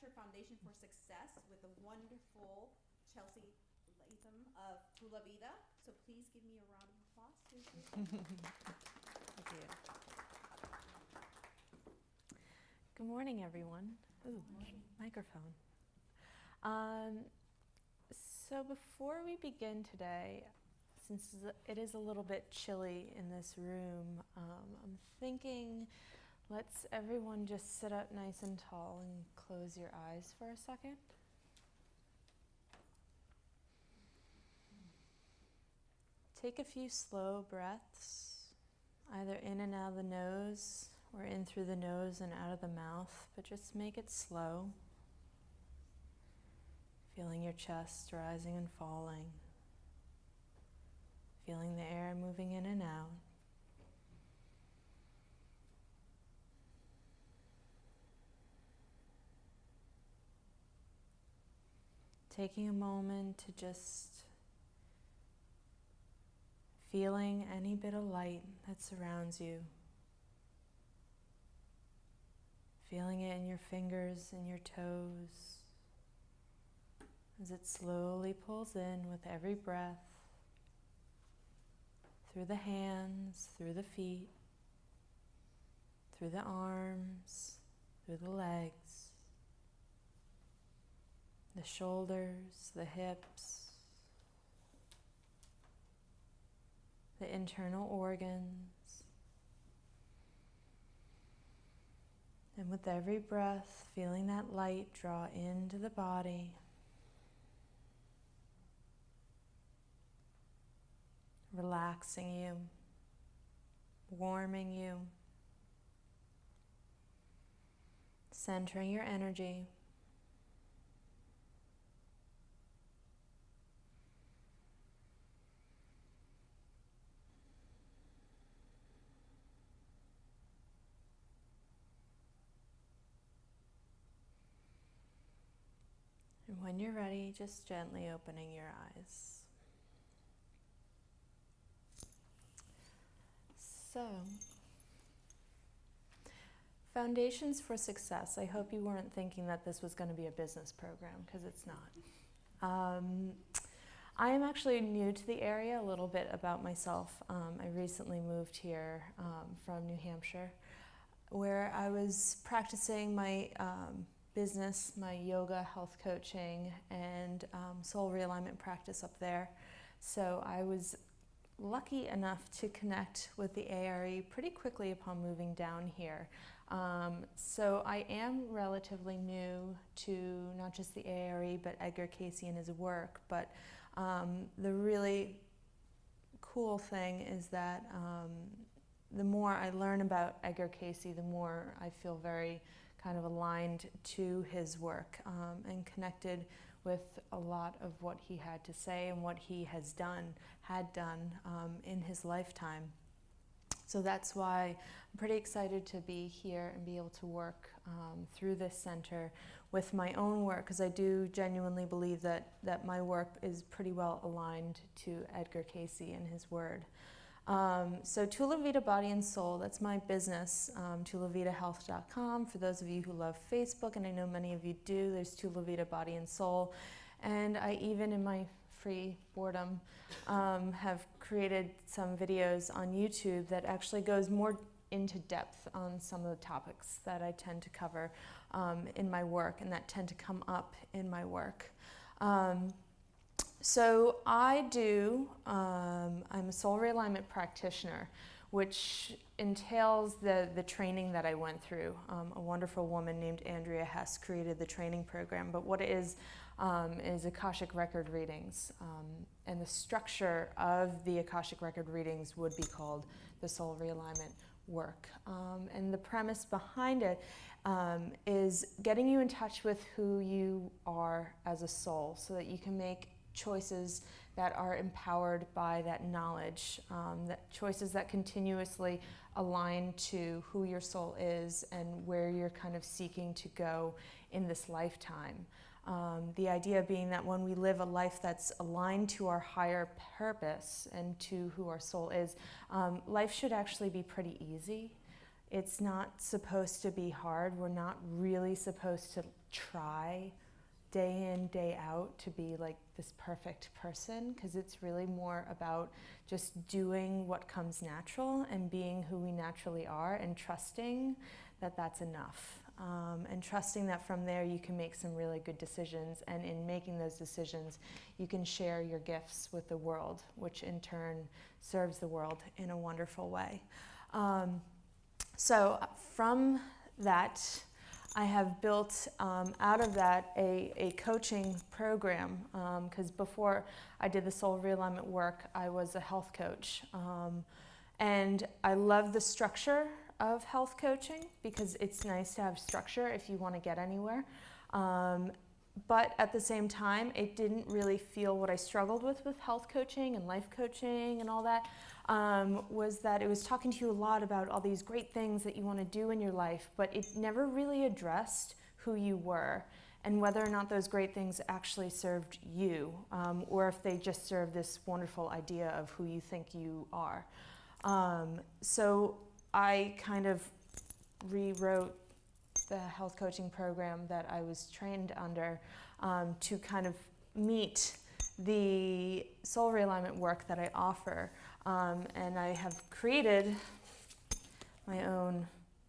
lecture, Foundation for Success, with the wonderful Cayce of Tula Vida. So please give me a round of applause. Thank you. Good morning, everyone. Ooh, microphone. So before we begin today, since it is a little bit chilly in this room, I'm thinking let's everyone just sit up nice and tall and close your eyes for a second. Take a few slow breaths, either in and out of the nose or in through the nose and out of the mouth, but just make it slow. Feeling your chest rising and falling. Feeling the air moving in and out. Taking a moment to just feeling any bit of light that surrounds you. Feeling it in your fingers and your toes as it slowly pulls in with every breath through the hands, through the feet, through the arms, through the legs, the shoulders, the hips, the internal organs. And with every breath, feeling that light draw into the body. Relaxing you, warming you, centering your energy. And when you're ready, just gently opening your eyes. So, Foundations for Success. I hope you weren't thinking that this was going to be a business program, because it's not. I am actually new to the area, a little bit about myself. I recently moved here from New Hampshire, where I was practicing my business, my yoga, health coaching, and soul realignment practice up there. So I was lucky enough to connect with the A.R.E. pretty quickly upon moving down here. So I am relatively new to not just the A.R.E. but Edgar Cayce and his work. But the really cool thing is that the more I learn about Edgar Cayce, the more I feel very kind of aligned to his work and connected with a lot of what he had to say and what he had done in his lifetime. So that's why I'm pretty excited to be here and be able to work through this center with my own work, because I do genuinely believe that my work is pretty well aligned to Edgar Cayce and his word. So Tula Vida Body and Soul, that's my business, tulavidahealth.com. For those of you who love Facebook, and I know many of you do, there's Tula Vida Body and Soul. And I even, in my free boredom, have created some videos on YouTube that actually goes more into depth on some of the topics that I tend to cover in my work and that tend to come up in my work. So I'm a soul realignment practitioner, which entails the training that I went through. A wonderful woman named Andrea Hess created the training program, but what it is Akashic record readings. And the structure of the Akashic record readings would be called the soul realignment work. And the premise behind it is getting you in touch with who you are as a soul so that you can make choices that are empowered by that knowledge, that choices that continuously align to who your soul is and where you're kind of seeking to go in this lifetime. The idea being that when we live a life that's aligned to our higher purpose and to who our soul is, life should actually be pretty easy. It's not supposed to be hard. We're not really supposed to try day in, day out to be like this perfect person, because it's really more about just doing what comes natural and being who we naturally are and trusting that that's enough. And trusting that from there you can make some really good decisions, and in making those decisions you can share your gifts with the world, which in turn serves the world in a wonderful way. So from that, I have built out of that a coaching program, because before I did the soul realignment work, I was a health coach. And I love the structure of health coaching because it's nice to have structure if you want to get anywhere. But at the same time, it didn't really feel what I struggled with health coaching and life coaching and all that, was that it was talking to you a lot about all these great things that you want to do in your life, but it never really addressed who you were and whether or not those great things actually served you, or if they just served this wonderful idea of who you think you are. So I kind of rewrote the health coaching program that I was trained under, to kind of meet the soul realignment work that I offer. And I have created my own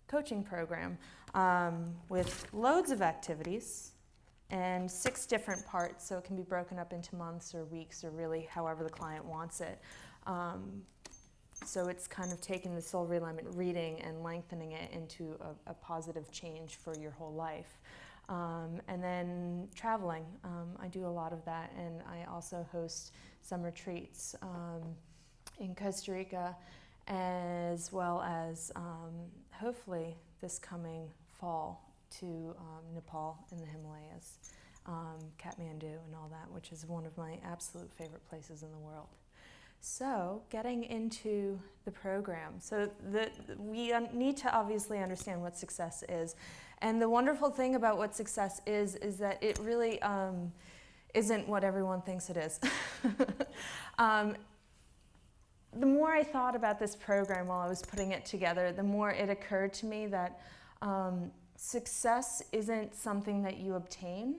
coaching program with loads of activities and 6 different parts, so it can be broken up into months or weeks or really however the client wants it. So it's kind of taking the soul realignment reading and lengthening it into a positive change for your whole life. And then traveling, I do a lot of that, and I also host some retreats in Costa Rica, as well as hopefully this coming fall to Nepal in the Himalayas, Kathmandu and all that, which is one of my absolute favorite places in the world. So getting into the program. So we need to obviously understand what success is. And the wonderful thing about what success is that it really isn't what everyone thinks it is. The more I thought about this program while I was putting it together, the more it occurred to me that success isn't something that you obtain.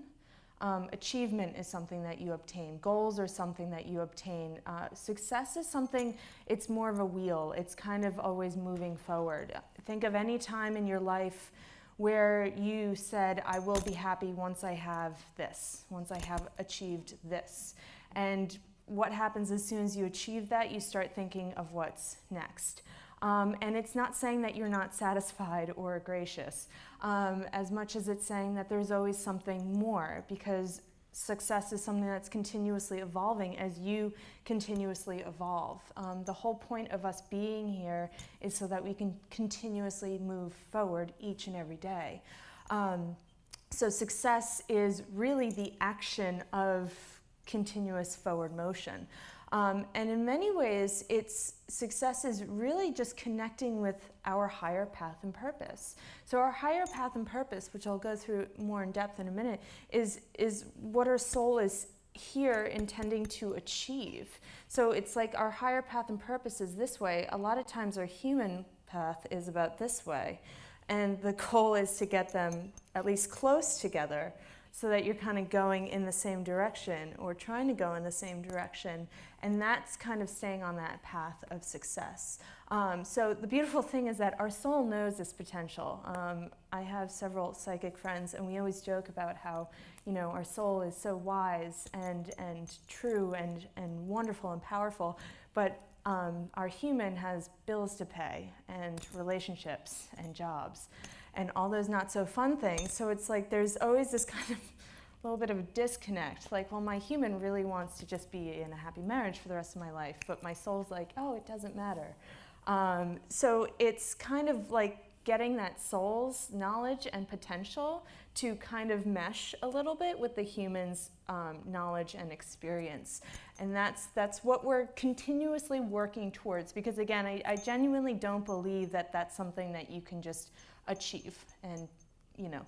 Achievement is something that you obtain. Goals are something that you obtain. Success is something, it's more of a wheel. It's kind of always moving forward. Think of any time in your life where you said, I will be happy once I have this, once I have achieved this. And what happens as soon as you achieve that, you start thinking of what's next. And it's not saying that you're not satisfied or gracious, as much as it's saying that there's always something more, because success is something that's continuously evolving as you continuously evolve. The whole point of us being here is so that we can continuously move forward each and every day. So success is really the action of continuous forward motion. And in many ways, success is really just connecting with our higher path and purpose. So our higher path and purpose, which I'll go through more in depth in a minute, is what our soul is here intending to achieve. So it's like our higher path and purpose is this way. A lot of times our human path is about this way. And the goal is to get them at least close together, so that you're kind of going in the same direction or trying to go in the same direction. And that's kind of staying on that path of success. So the beautiful thing is that our soul knows this potential. I have several psychic friends, and we always joke about how, our soul is so wise and true and wonderful and powerful, but our human has bills to pay and relationships and jobs and all those not so fun things. So it's like there's always this kind of little bit of a disconnect. Like, well, my human really wants to just be in a happy marriage for the rest of my life, but my soul's like, oh, it doesn't matter. So it's kind of like getting that soul's knowledge and potential to kind of mesh a little bit with the human's knowledge and experience. And that's what we're continuously working towards, because again, I genuinely don't believe that that's something that you can just achieve and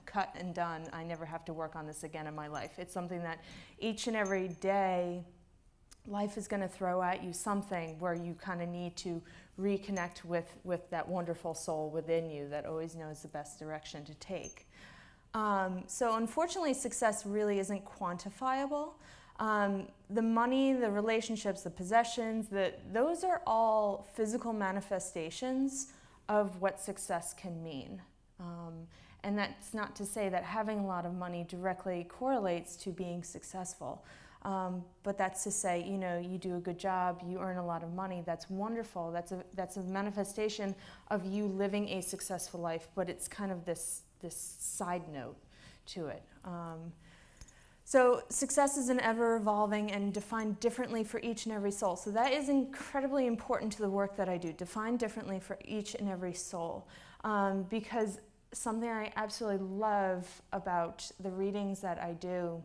cut and done. I never have to work on this again in my life. It's something that each and every day life is going to throw at you something where you kind of need to reconnect with that wonderful soul within you that always knows the best direction to take. So unfortunately, success really isn't quantifiable. The money, the relationships, the possessions, those are all physical manifestations of what success can mean. And that's not to say that having a lot of money directly correlates to being successful. But that's to say, you do a good job, you earn a lot of money, that's wonderful. That's a manifestation of you living a successful life, but it's kind of this side note to it. So success is an ever-evolving and defined differently for each and every soul. So that is incredibly important to the work that I do, defined differently for each and every soul. Because something I absolutely love about the readings that I do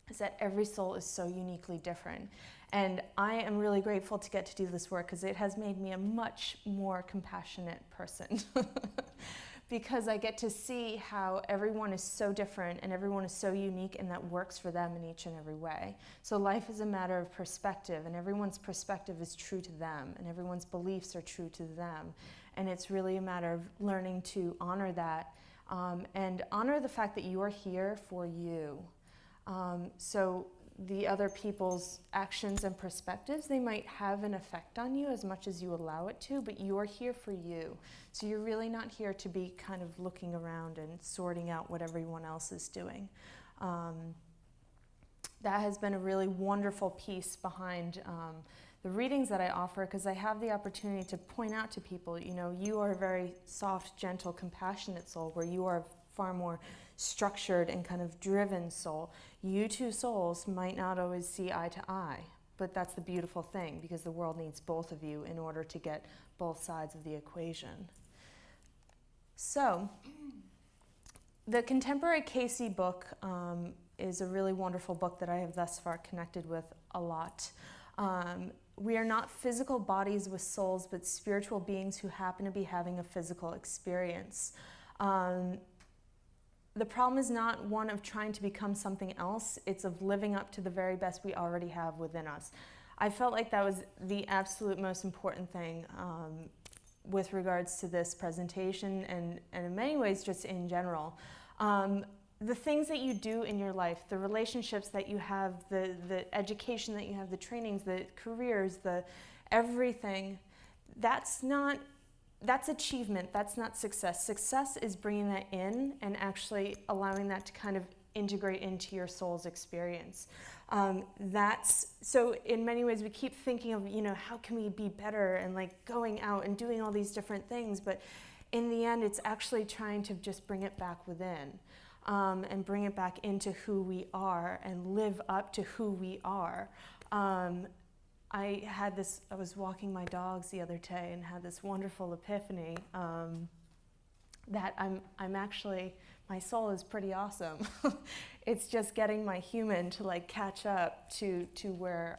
is that every soul is so uniquely different. And I am really grateful to get to do this work because it has made me a much more compassionate person. Because I get to see how everyone is so different and everyone is so unique and that works for them in each and every way. So life is a matter of perspective, and everyone's perspective is true to them and everyone's beliefs are true to them. And it's really a matter of learning to honor that and honor the fact that you are here for you. So the other people's actions and perspectives, they might have an effect on you as much as you allow it to, but you're here for you. So you're really not here to be kind of looking around and sorting out what everyone else is doing. That has been a really wonderful piece behind the readings that I offer, because I have the opportunity to point out to people, you are a very soft, gentle, compassionate soul, where you are far more structured and kind of driven soul. You two souls might not always see eye to eye, but that's the beautiful thing, because the world needs both of you in order to get both sides of the equation. So, the Contemporary Cayce book is a really wonderful book that I have thus far connected with a lot. We are not physical bodies with souls, but spiritual beings who happen to be having a physical experience. The problem is not one of trying to become something else, it's of living up to the very best we already have within us. I felt like that was the absolute most important thing with regards to this presentation and in many ways just in general. The things that you do in your life, the relationships that you have, the education that you have, the trainings, the careers, the everything, that's achievement, that's not success. Success is bringing that in and actually allowing that to kind of integrate into your soul's experience. So in many ways we keep thinking of, how can we be better and like going out and doing all these different things, but in the end it's actually trying to just bring it back within and bring it back into who we are and live up to who we are. I was walking my dogs the other day and had this wonderful epiphany that I'm actually, my soul is pretty awesome. It's just getting my human to like catch up to where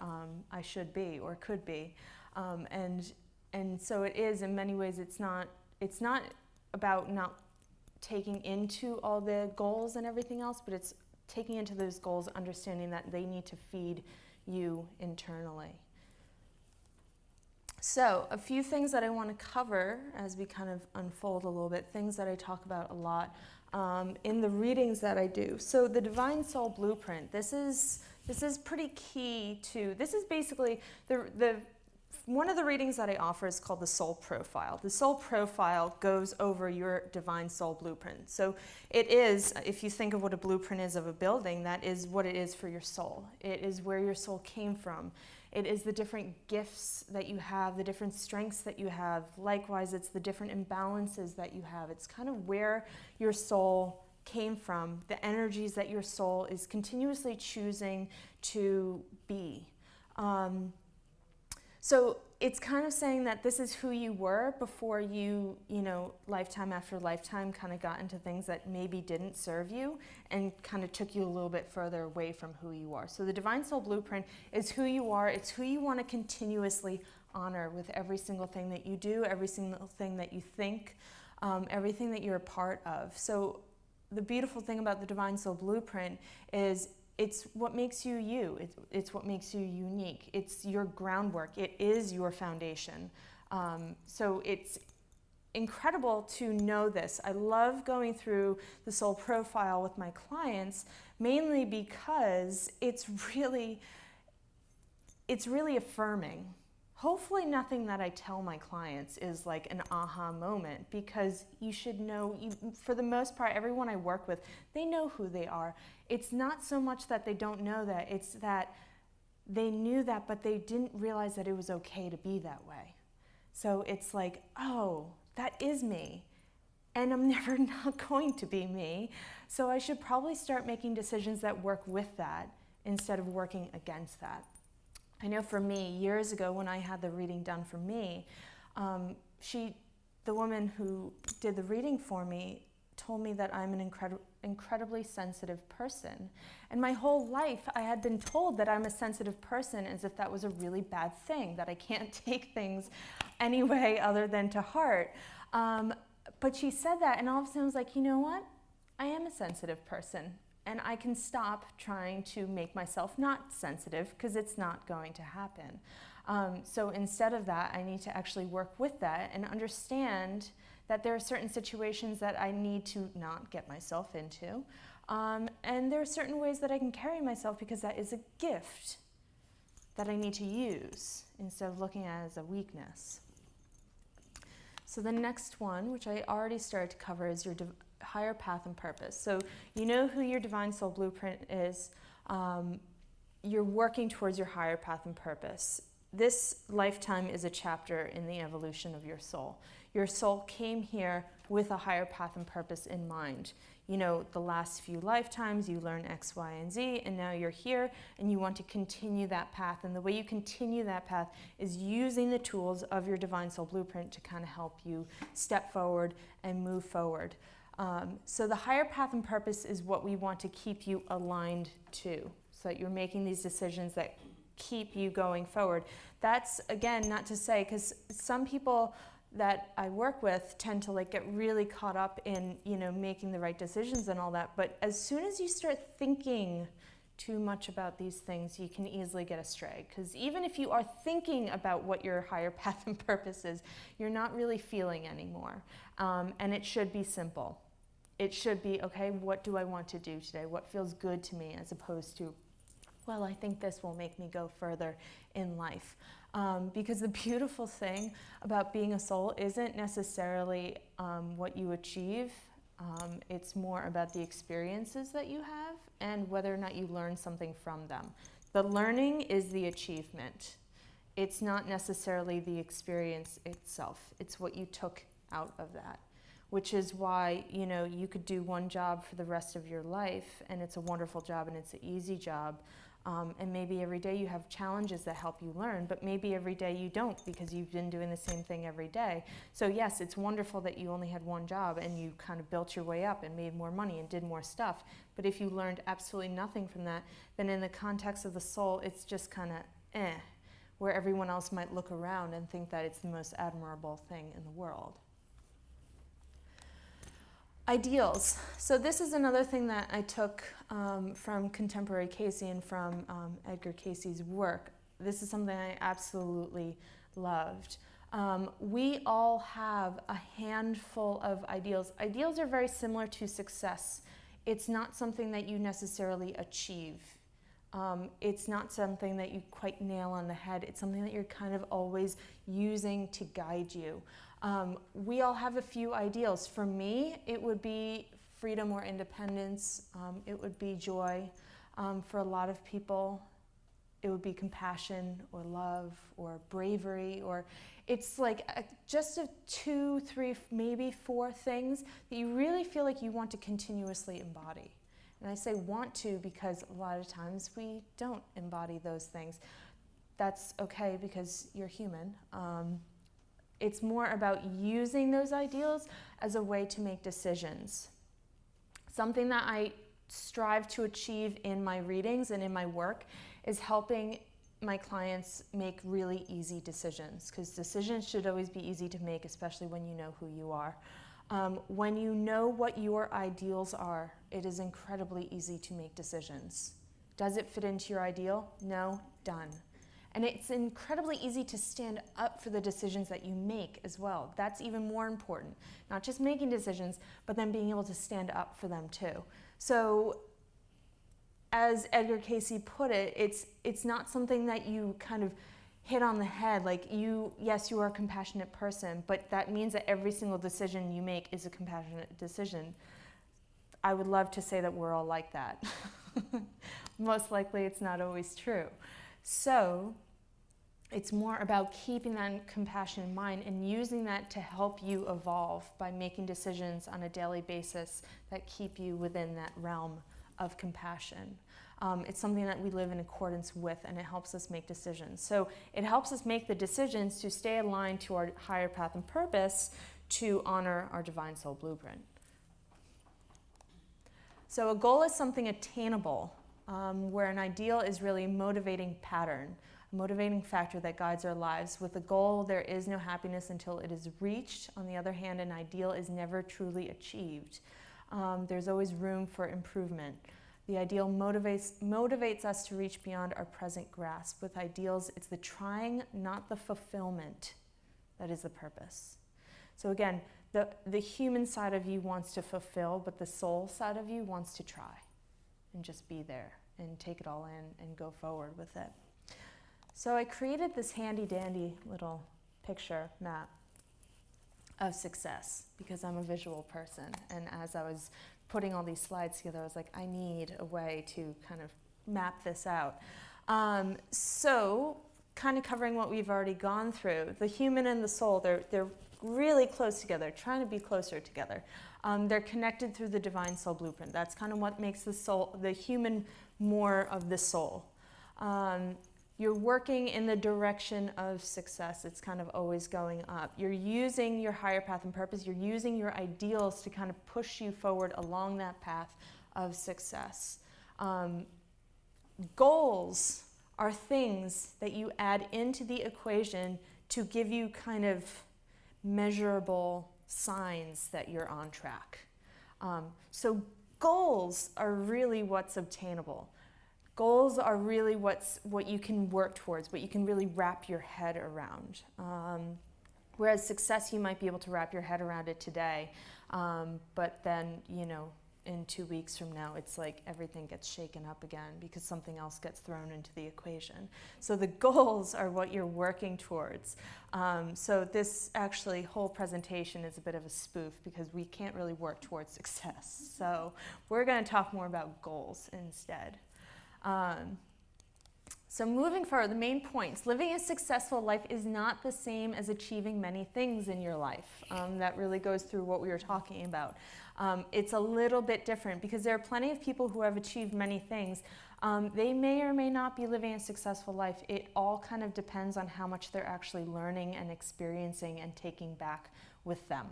I should be or could be. And so it is, in many ways, it's not about not taking into all the goals and everything else, but it's taking into those goals, understanding that they need to feed you internally. So, a few things that I want to cover as we kind of unfold a little bit, things that I talk about a lot in the readings that I do. So, the Divine Soul Blueprint, this is pretty key to, this is basically one of the readings that I offer is called the Soul Profile. The Soul Profile goes over your Divine Soul Blueprint. So it is, if you think of what a blueprint is of a building, that is what it is for your soul. It is where your soul came from. It is the different gifts that you have, the different strengths that you have. Likewise, it's the different imbalances that you have. It's kind of where your soul came from, the energies that your soul is continuously choosing to be. So it's kind of saying that this is who you were before you, lifetime after lifetime kind of got into things that maybe didn't serve you and kind of took you a little bit further away from who you are. So the Divine Soul Blueprint is who you are. It's who you want to continuously honor with every single thing that you do, every single thing that you think, everything that you're a part of. So the beautiful thing about the Divine Soul Blueprint is It's what makes you you. It's what makes you unique. It's your groundwork. It is your foundation. So it's incredible to know this. I love going through the soul profile with my clients, mainly because it's really affirming. Hopefully nothing that I tell my clients is like an aha moment, because you should know, for the most part, everyone I work with, they know who they are. It's not so much that they don't know that, it's that they knew that, but they didn't realize that it was okay to be that way. So it's like, oh, that is me, and I'm never not going to be me. So I should probably start making decisions that work with that instead of working against that. I know for me, years ago when I had the reading done for me, the woman who did the reading for me told me that I'm an incredibly sensitive person. And my whole life I had been told that I'm a sensitive person as if that was a really bad thing, that I can't take things any way other than to heart. But she said that, and all of a sudden I was like, you know what? I am a sensitive person. And I can stop trying to make myself not sensitive, because it's not going to happen. So instead of that, I need to actually work with that and understand that there are certain situations that I need to not get myself into. And there are certain ways that I can carry myself, because that is a gift that I need to use instead of looking at it as a weakness. So the next one, which I already started to cover, is your higher path and purpose. So you know who your divine soul blueprint is. You're working towards your higher path and purpose. This lifetime is a chapter in the evolution of your soul. Your soul came here with a higher path and purpose in mind. You know, the last few lifetimes you learn X, Y, and Z, and now you're here and you want to continue that path. And the way you continue that path is using the tools of your divine soul blueprint to kind of help you step forward and move forward. So the higher path and purpose is what we want to keep you aligned to, so that you're making these decisions that keep you going forward. That's, again, not to say, because some people that I work with tend to like get really caught up in, you know, making the right decisions and all that. But as soon as you start thinking too much about these things, you can easily get astray. Because even if you are thinking about what your higher path and purpose is, you're not really feeling anymore. And it should be simple. It should be, okay, what do I want to do today? What feels good to me, as opposed to, well, I think this will make me go further in life. Because the beautiful thing about being a soul isn't necessarily what you achieve. It's more about the experiences that you have and whether or not you learn something from them. The learning is the achievement. It's not necessarily the experience itself. It's what you took out of that. Which is why, you know, you could do one job for the rest of your life, and it's a wonderful job and it's an easy job. And maybe every day you have challenges that help you learn, but maybe every day you don't, because you've been doing the same thing every day. So yes, it's wonderful that you only had one job and you kind of built your way up and made more money and did more stuff. But if you learned absolutely nothing from that, then in the context of the soul, it's just kind of where everyone else might look around and think that it's the most admirable thing in the world. Ideals. So this is another thing that I took from contemporary Cayce and from Edgar Cayce's work. This is something I absolutely loved. We all have a handful of ideals. Ideals are very similar to success. It's not something that you necessarily achieve. It's not something that you quite nail on the head. It's something that you're kind of always using to guide you. We all have a few ideals. For me, it would be freedom or independence. It would be joy. For a lot of people, it would be compassion or love or bravery. Or it's like just 2, 3, maybe 4 things that you really feel like you want to continuously embody. And I say want to because a lot of times we don't embody those things. That's okay, because you're human. It's more about using those ideals as a way to make decisions. Something that I strive to achieve in my readings and in my work is helping my clients make really easy decisions, because decisions should always be easy to make, especially when you know who you are. When you know what your ideals are, it is incredibly easy to make decisions, Does it fit into your ideal? No, done. And it's incredibly easy to stand up for the decisions that you make as well. That's even more important. Not just making decisions, but then being able to stand up for them too. So as Edgar Cayce put it, it's not something that you kind of hit on the head. Like yes, you are a compassionate person, but that means that every single decision you make is a compassionate decision. I would love to say that we're all like that. Most likely it's not always true. So it's more about keeping that compassion in mind and using that to help you evolve by making decisions on a daily basis that keep you within that realm of compassion. It's something that we live in accordance with, and it helps us make decisions. So it helps us make the decisions to stay aligned to our higher path and purpose to honor our divine soul blueprint. So a goal is something attainable, where an ideal is really a motivating pattern, a motivating factor that guides our lives. With a goal, there is no happiness until it is reached. On the other hand, an ideal is never truly achieved. There's always room for improvement. The ideal motivates us to reach beyond our present grasp. With ideals, it's the trying, not the fulfillment, that is the purpose. So again, the human side of you wants to fulfill, but the soul side of you wants to try and just be there and take it all in and go forward with it. So I created this handy dandy little picture map of success because I'm a visual person. And as I was putting all these slides together, I was like, I need a way to kind of map this out. So kind of covering what we've already gone through, the human and the soul, they're really close together, trying to be closer together. They're connected through the divine soul blueprint. That's kind of what makes the human more of the soul. You're working in the direction of success. It's kind of always going up. You're using your higher path and purpose. You're using your ideals to kind of push you forward along that path of success. Goals are things that you add into the equation to give you kind of measurable signs that you're on track. So goals are really what's obtainable. Goals are really what you can work towards, what you can really wrap your head around. Whereas success, you might be able to wrap your head around it today, but then, in 2 weeks from now, it's like everything gets shaken up again because something else gets thrown into the equation. So the goals are what you're working towards. So this actually whole presentation is a bit of a spoof because we can't really work towards success. So we're going to talk more about goals instead. So moving forward, the main points. Living a successful life is not the same as achieving many things in your life. That really goes through what we were talking about. It's a little bit different because there are plenty of people who have achieved many things. They may or may not be living a successful life. It all kind of depends on how much they're actually learning and experiencing and taking back with them.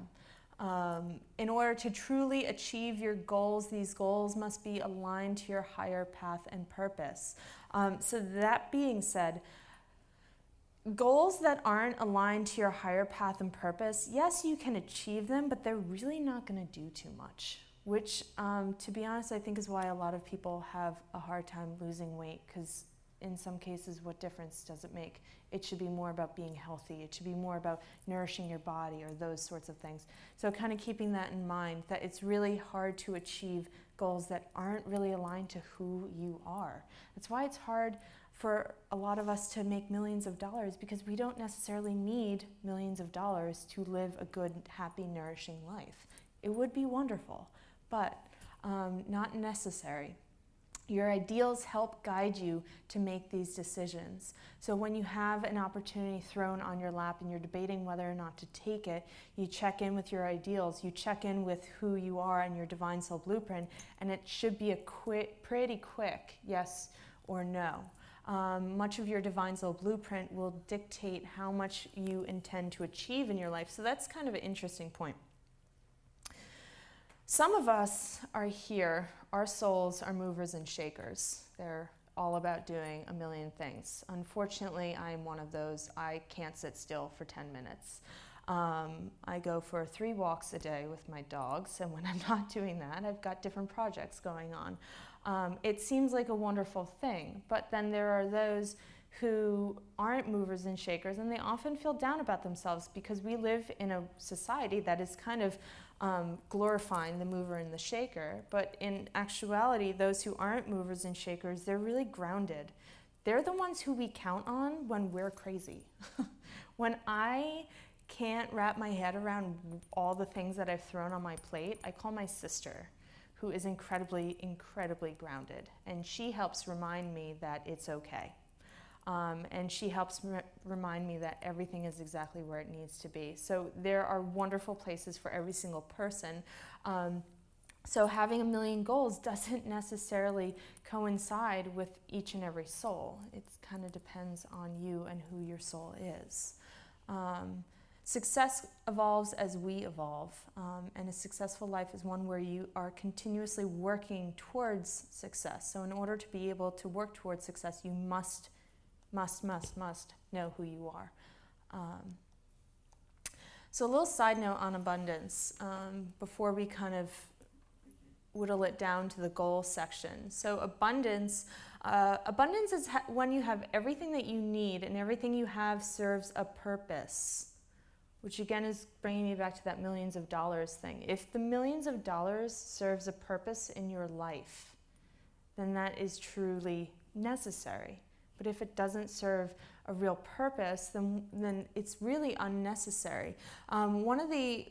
In order to truly achieve your goals, these goals must be aligned to your higher path and purpose. So that being said, goals that aren't aligned to your higher path and purpose, yes, you can achieve them, but they're really not going to do too much, which, to be honest, I think is why a lot of people have a hard time losing weight, because in some cases, what difference does it make? It should be more about being healthy. It should be more about nourishing your body or those sorts of things. So kind of keeping that in mind, that it's really hard to achieve goals that aren't really aligned to who you are. That's why it's hard for a lot of us to make millions of dollars, because we don't necessarily need millions of dollars to live a good, happy, nourishing life. It would be wonderful, but not necessary. Your ideals help guide you to make these decisions. So when you have an opportunity thrown on your lap and you're debating whether or not to take it, you check in with your ideals, you check in with who you are and your divine soul blueprint, and it should be a pretty quick yes or no. Much of your divine soul blueprint will dictate how much you intend to achieve in your life. So that's kind of an interesting point. Some of us are here, our souls are movers and shakers. They're all about doing a million things. Unfortunately, I am one of those. I can't sit still for 10 minutes. I go for 3 walks a day with my dogs, and when I'm not doing that, I've got different projects going on. It seems like a wonderful thing, but then there are those who aren't movers and shakers, and they often feel down about themselves because we live in a society that is kind of glorifying the mover and the shaker. But in actuality, those who aren't movers and shakers, they're really grounded. They're the ones who we count on when we're crazy. When I can't wrap my head around all the things that I've thrown on my plate, I call my sister, who is incredibly, incredibly grounded. And she helps remind me that it's okay. And she helps remind me that everything is exactly where it needs to be. So there are wonderful places for every single person. So having a million goals doesn't necessarily coincide with each and every soul. It kind of depends on you and who your soul is. Success evolves as we evolve, and a successful life is one where you are continuously working towards success. So in order to be able to work towards success, you must know who you are. So a little side note on abundance before we kind of whittle it down to the goal section. So abundance is when you have everything that you need and everything you have serves a purpose, which again is bringing me back to that millions of dollars thing. If the millions of dollars serves a purpose in your life, then that is truly necessary. But if it doesn't serve a real purpose, then it's really unnecessary. One of the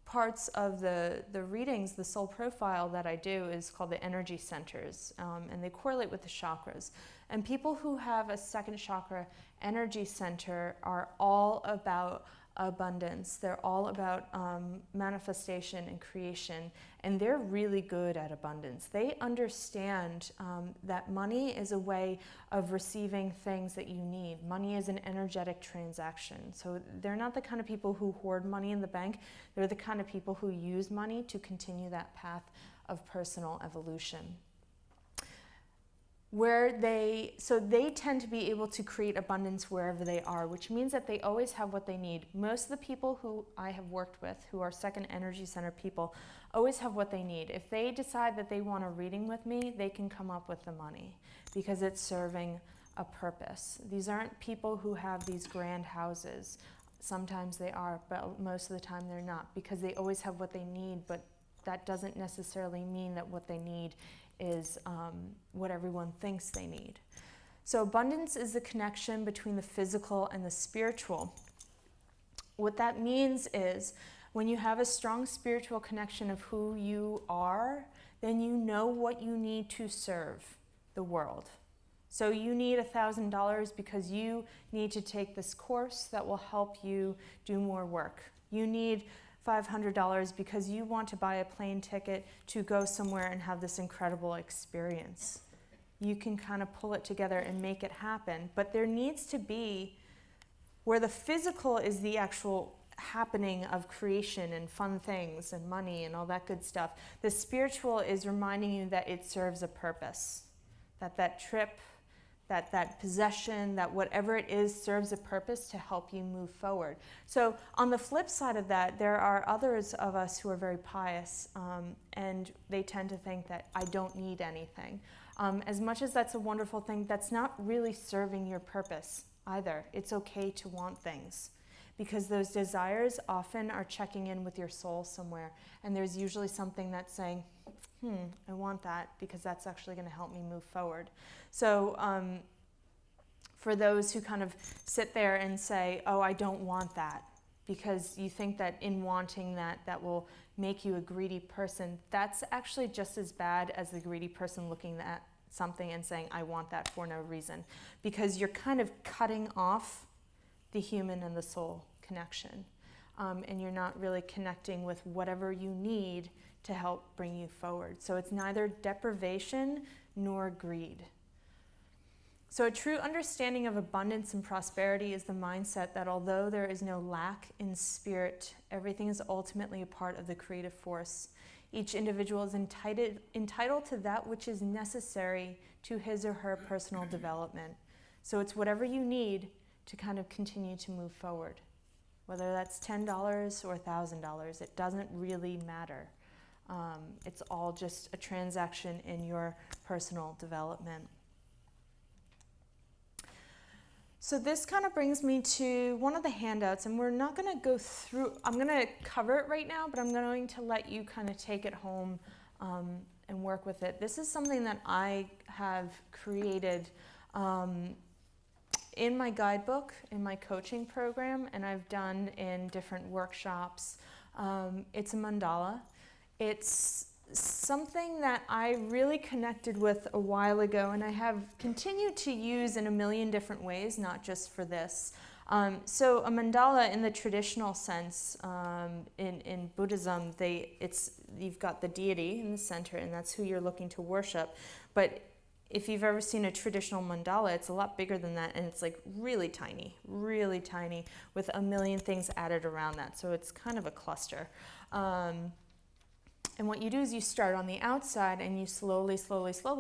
parts of the readings, the soul profile that I do, is called the energy centers, and they correlate with the chakras. And people who have a second chakra energy center are all about abundance. They're all about manifestation and creation, and they're really good at abundance. They understand that money is a way of receiving things that you need. Money is an energetic transaction. So they're not the kind of people who hoard money in the bank. They're the kind of people who use money to continue that path of personal evolution. So they tend to be able to create abundance wherever they are, which means that they always have what they need. Most of the people who I have worked with, who are second energy center people, always have what they need. If they decide that they want a reading with me, they can come up with the money because it's serving a purpose. These aren't people who have these grand houses. Sometimes they are, but most of the time they're not, because they always have what they need, but that doesn't necessarily mean that what they need is what everyone thinks they need. So abundance is the connection between the physical and the spiritual. What that means is when you have a strong spiritual connection of who you are, then you know what you need to serve the world. So you need $1,000 because you need to take this course that will help you do more work. You need $500 because you want to buy a plane ticket to go somewhere and have this incredible experience. You can kind of pull it together and make it happen, but there needs to be, where the physical is the actual happening of creation and fun things and money and all that good stuff, the spiritual is reminding you that it serves a purpose, that trip, that possession, that whatever it is serves a purpose to help you move forward. So on the flip side of that, there are others of us who are very pious, and they tend to think that I don't need anything. As much as that's a wonderful thing, that's not really serving your purpose either. It's okay to want things, because those desires often are checking in with your soul somewhere, and there's usually something that's saying, I want that because that's actually going to help me move forward. So for those who kind of sit there and say, oh, I don't want that, because you think that in wanting that, that will make you a greedy person, that's actually just as bad as the greedy person looking at something and saying, I want that for no reason, because you're kind of cutting off the human and the soul connection, and you're not really connecting with whatever you need to help bring you forward. So it's neither deprivation nor greed. So a true understanding of abundance and prosperity is the mindset that although there is no lack in spirit, everything is ultimately a part of the creative force. Each individual is entitled to that which is necessary to his or her personal development. So it's whatever you need to kind of continue to move forward. Whether that's $10 or $1,000, it doesn't really matter. It's all just a transaction in your personal development. So this kind of brings me to one of the handouts, and we're not going to go through, I'm going to cover it right now, but I'm going to let you kind of take it home and work with it. This is something that I have created in my guidebook, in my coaching program, and I've done in different workshops. It's a mandala. It's something that I really connected with a while ago, and I have continued to use in a million different ways, not just for this. So a mandala in the traditional sense, in Buddhism, you've got the deity in the center, and that's who you're looking to worship. But if you've ever seen a traditional mandala, it's a lot bigger than that, and it's like really tiny, with a million things added around that. So it's kind of a cluster. And what you do is you start on the outside and you slowly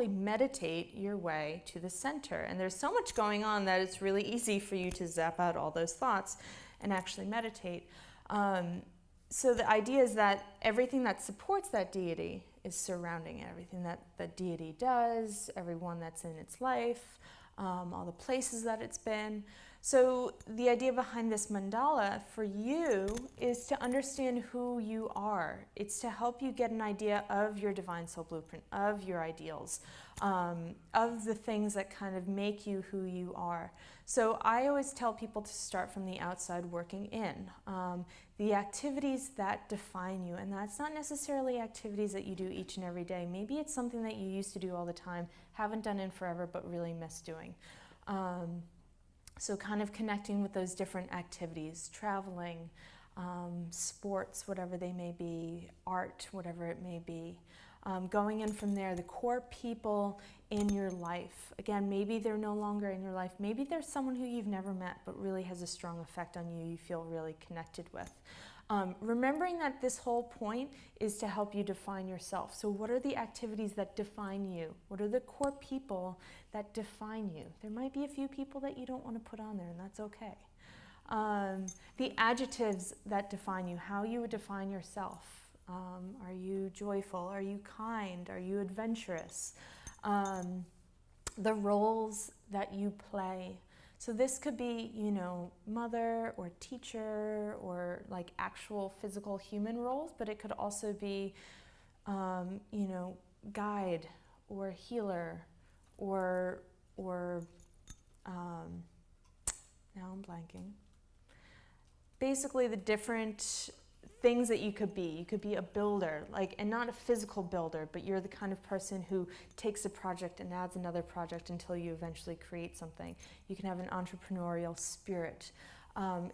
meditate your way to the center. And there's so much going on that it's really easy for you to zap out all those thoughts and actually meditate. So the idea is that everything that supports that deity is surrounding it. Everything that the deity does, everyone that's in its life, all the places that it's been. So the idea behind this mandala for you is to understand who you are. It's to help you get an idea of your divine soul blueprint, of your ideals, of the things that kind of make you who you are. So I always tell people to start from the outside working in. The activities that define you, and that's not necessarily activities that you do each and every day. Maybe it's something that you used to do all the time, haven't done in forever, but really miss doing. So kind of connecting with those different activities, traveling, sports, whatever they may be, art, whatever it may be. Going in from there, the core people in your life. Again, maybe they're no longer in your life. Maybe there's someone who you've never met but really has a strong effect on you, you feel really connected with. Remembering that this whole point is to help you define yourself. So what are the activities that define you? What are the core people that define you? There might be a few people that you don't want to put on there, and that's okay. The adjectives that define you, how you would define yourself. Are you joyful? Are you kind? Are you adventurous? The roles that you play. So this could be, mother or teacher or like actual physical human roles, but it could also be, guide or healer or now I'm blanking. Basically the different things that you could be. You could be a builder, and not a physical builder, but you're the kind of person who takes a project and adds another project until you eventually create something. You can have an entrepreneurial spirit.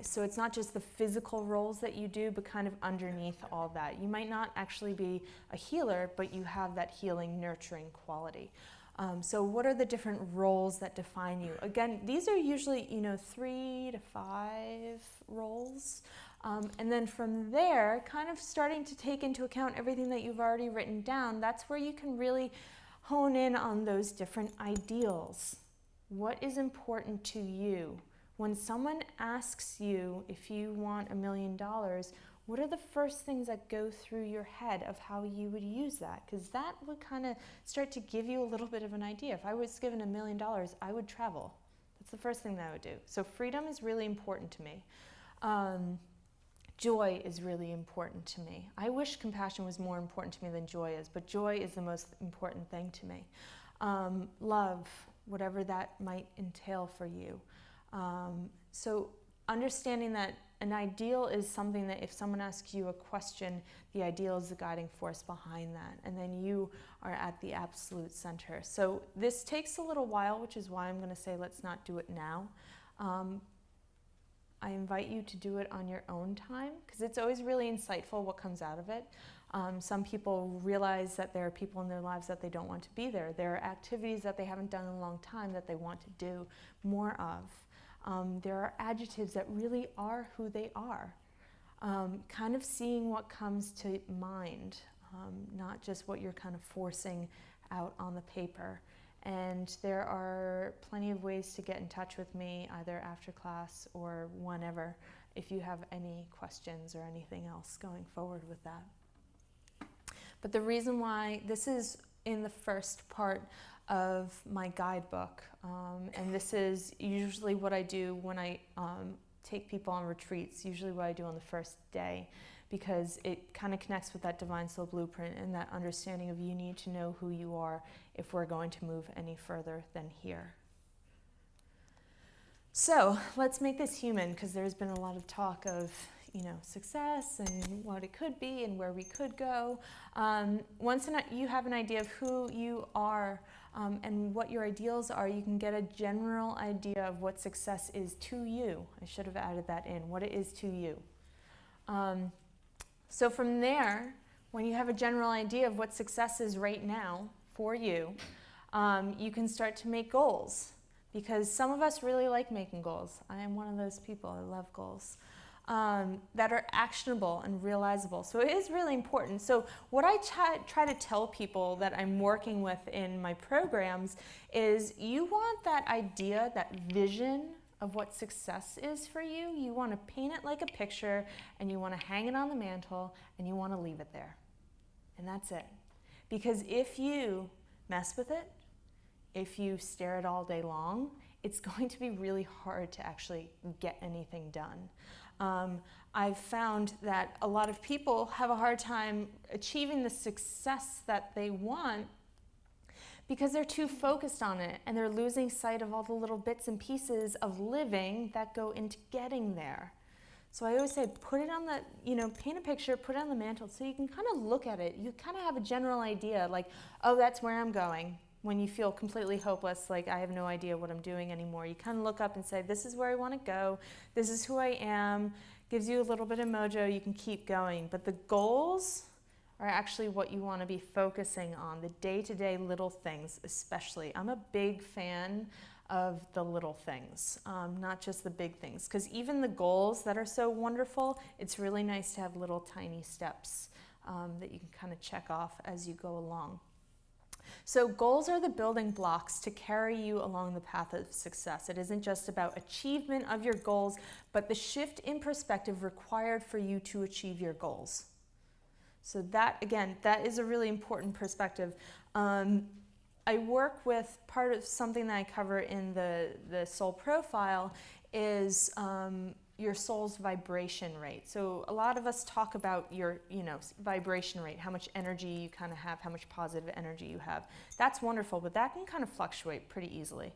So it's not just the physical roles that you do, but kind of underneath all that. You might not actually be a healer, but you have that healing, nurturing quality. So what are the different roles that define you? Again, these are usually, 3 to 5 roles. And then from there, kind of starting to take into account everything that you've already written down, that's where you can really hone in on those different ideals. What is important to you? When someone asks you if you want $1 million, what are the first things that go through your head of how you would use that? Because that would kind of start to give you a little bit of an idea. If I was given $1 million, I would travel. That's the first thing that I would do. So freedom is really important to me. Joy is really important to me. I wish compassion was more important to me than joy is, but joy is the most important thing to me. Love, whatever that might entail for you. So understanding that an ideal is something that if someone asks you a question, the ideal is the guiding force behind that, and then you are at the absolute center. So this takes a little while, which is why I'm going to say let's not do it now. I invite you to do it on your own time, because it's always really insightful what comes out of it. Some people realize that there are people in their lives that they don't want to be there. There are activities that they haven't done in a long time that they want to do more of. There are adjectives that really are who they are. Kind of seeing what comes to mind, not just what you're kind of forcing out on the paper. And there are plenty of ways to get in touch with me, either after class or whenever, if you have any questions or anything else going forward with that. But the reason why this is in the first part of my guidebook, and this is usually what I do when I take people on retreats, usually what I do on the first day, because it kind of connects with that Divine Soul Blueprint and that understanding of you need to know who you are if we're going to move any further than here. So let's make this human, because there's been a lot of talk of, success and what it could be and where we could go. Once you have an idea of who you are and what your ideals are, you can get a general idea of what success is to you. I should have added that in, what it is to you. So from there, when you have a general idea of what success is right now for you, you can start to make goals. Because some of us really like making goals. I am one of those people. I love goals that are actionable and realizable. So it is really important. So what I try to tell people that I'm working with in my programs is you want that idea, that vision of what success is for you. You want to paint it like a picture, and you want to hang it on the mantle, and you want to leave it there. And that's it. Because if you mess with it, if you stare at it all day long, it's going to be really hard to actually get anything done. I've found that a lot of people have a hard time achieving the success that they want because they're too focused on it, and they're losing sight of all the little bits and pieces of living that go into getting there. So I always say, put it on the, paint a picture, put it on the mantle so you can kind of look at it. You kind of have a general idea, like, oh, that's where I'm going. When you feel completely hopeless, like I have no idea what I'm doing anymore, you kind of look up and say, this is where I want to go, this is who I am, gives you a little bit of mojo, you can keep going. But the goals are actually what you want to be focusing on, the day-to-day little things especially. I'm a big fan of the little things, not just the big things, because even the goals that are so wonderful, it's really nice to have little tiny steps that you can kind of check off as you go along. So goals are the building blocks to carry you along the path of success. It isn't just about achievement of your goals, but the shift in perspective required for you to achieve your goals. So that, again, that is a really important perspective. I work with, part of something that I cover in the soul profile is your soul's vibration rate. So a lot of us talk about your, vibration rate, how much energy you kind of have, how much positive energy you have. That's wonderful, but that can kind of fluctuate pretty easily.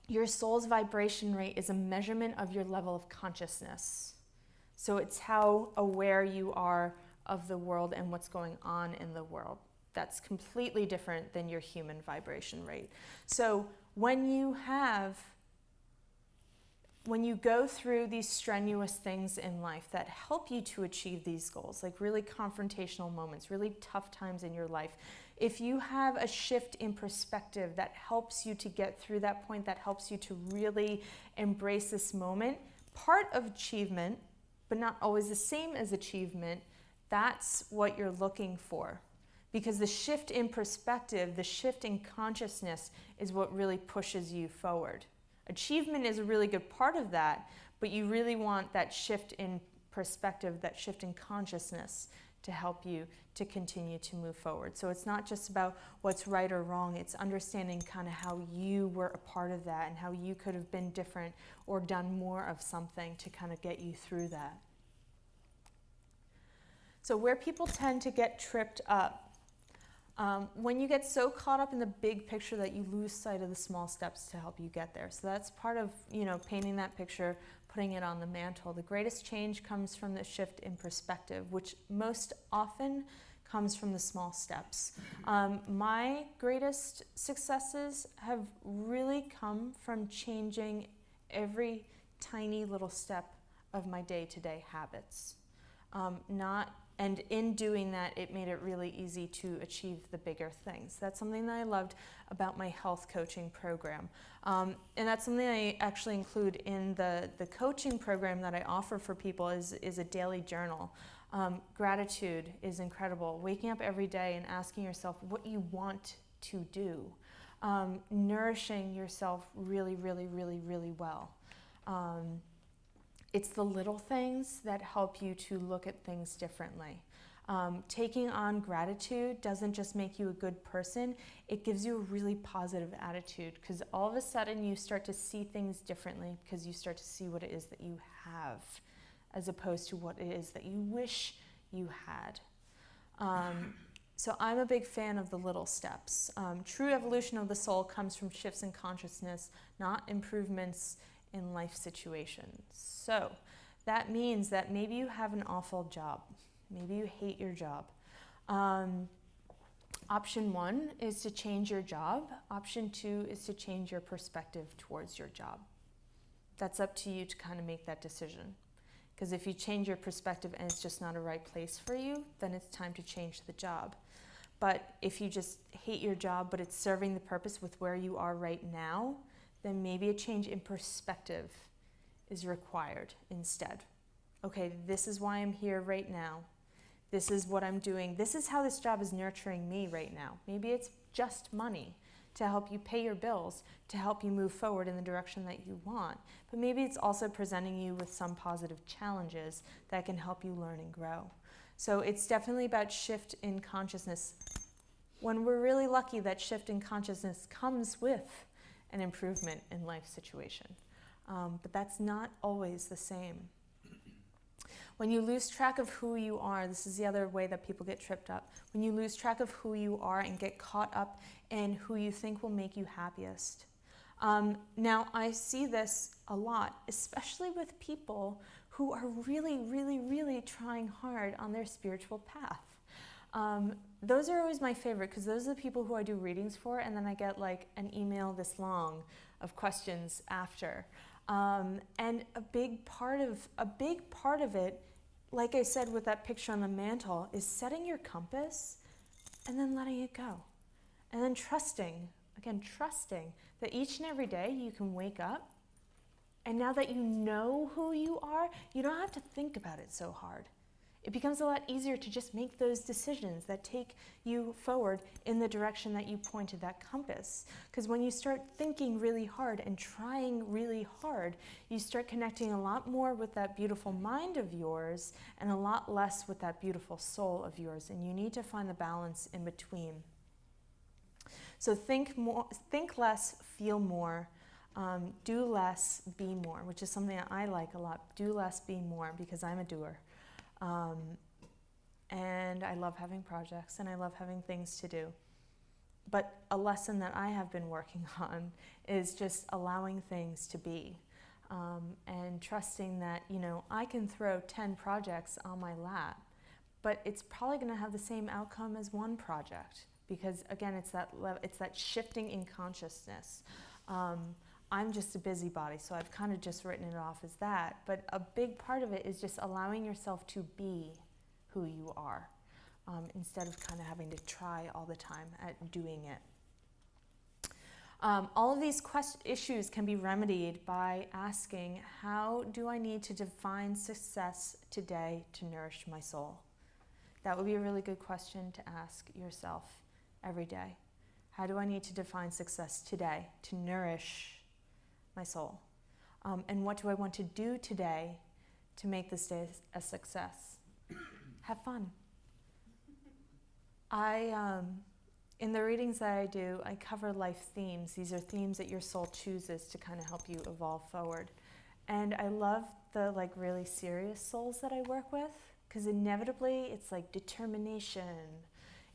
Your soul's vibration rate is a measurement of your level of consciousness. So it's how aware you are of the world and what's going on in the world. That's completely different than your human vibration rate. So when you go through these strenuous things in life that help you to achieve these goals, like really confrontational moments, really tough times in your life, if you have a shift in perspective that helps you to get through that point, that helps you to really embrace this moment, part of achievement, but not always the same as achievement, that's what you're looking for. Because the shift in perspective, the shift in consciousness is what really pushes you forward. Achievement is a really good part of that, but you really want that shift in perspective, that shift in consciousness to help you to continue to move forward. So it's not just about what's right or wrong, it's understanding kind of how you were a part of that and how you could have been different or done more of something to kind of get you through that. So where people tend to get tripped up, when you get so caught up in the big picture that you lose sight of the small steps to help you get there. So that's part of, painting that picture, putting it on the mantle. The greatest change comes from the shift in perspective, which most often comes from the small steps. My greatest successes have really come from changing every tiny little step of my day-to-day habits. And in doing that, it made it really easy to achieve the bigger things. That's something that I loved about my health coaching program. And that's something I actually include in the coaching program that I offer for people is a daily journal. Gratitude is incredible. Waking up every day and asking yourself what you want to do. Nourishing yourself really, really, really, really well. it's the little things that help you to look at things differently. Taking on gratitude doesn't just make you a good person, it gives you a really positive attitude, because all of a sudden you start to see things differently, because you start to see what it is that you have as opposed to what it is that you wish you had. So I'm a big fan of the little steps. True evolution of the soul comes from shifts in consciousness, not improvements in life situations. So that means that maybe you have an awful job. Maybe you hate your job. Option 1 is to change your job. Option 2 is to change your perspective towards your job. That's up to you to kind of make that decision. Because if you change your perspective and it's just not a right place for you, then it's time to change the job. But if you just hate your job, but it's serving the purpose with where you are right now, then maybe a change in perspective is required instead. Okay, this is why I'm here right now. This is what I'm doing. This is how this job is nurturing me right now. Maybe it's just money to help you pay your bills, to help you move forward in the direction that you want. But maybe it's also presenting you with some positive challenges that can help you learn and grow. So it's definitely about shift in consciousness. When we're really lucky, that shift in consciousness comes with an improvement in life situation. But that's not always the same. When you lose track of who you are, this is the other way that people get tripped up. When you lose track of who you are and get caught up in who you think will make you happiest. Now, I see this a lot, especially with people who are really, really, really trying hard on their spiritual path. Those are always my favorite, because those are the people who I do readings for, and then I get like an email this long of questions after. And a big part of it, like I said with that picture on the mantle, is setting your compass and then letting it go. And then trusting that each and every day you can wake up, and now that you know who you are, you don't have to think about it so hard. It becomes a lot easier to just make those decisions that take you forward in the direction that you pointed that compass. Because when you start thinking really hard and trying really hard, you start connecting a lot more with that beautiful mind of yours and a lot less with that beautiful soul of yours. And you need to find the balance in between. So think less, feel more. Do less, be more, which is something that I like a lot. Do less, be more, because I'm a doer. And I love having projects and I love having things to do. But a lesson that I have been working on is just allowing things to be, and trusting that, I can throw 10 projects on my lap, but it's probably going to have the same outcome as one project, because again, it's that shifting in consciousness. I'm just a busybody, so I've kind of just written it off as that. But a big part of it is just allowing yourself to be who you are, instead of kind of having to try all the time at doing it. All of these issues can be remedied by asking, how do I need to define success today to nourish my soul? That would be a really good question to ask yourself every day. How do I need to define success today to nourish my soul? And what do I want to do today to make this day a success? Have fun. In the readings that I do, I cover life themes. These are themes that your soul chooses to kind of help you evolve forward. And I love the really serious souls that I work with, because inevitably it's like determination,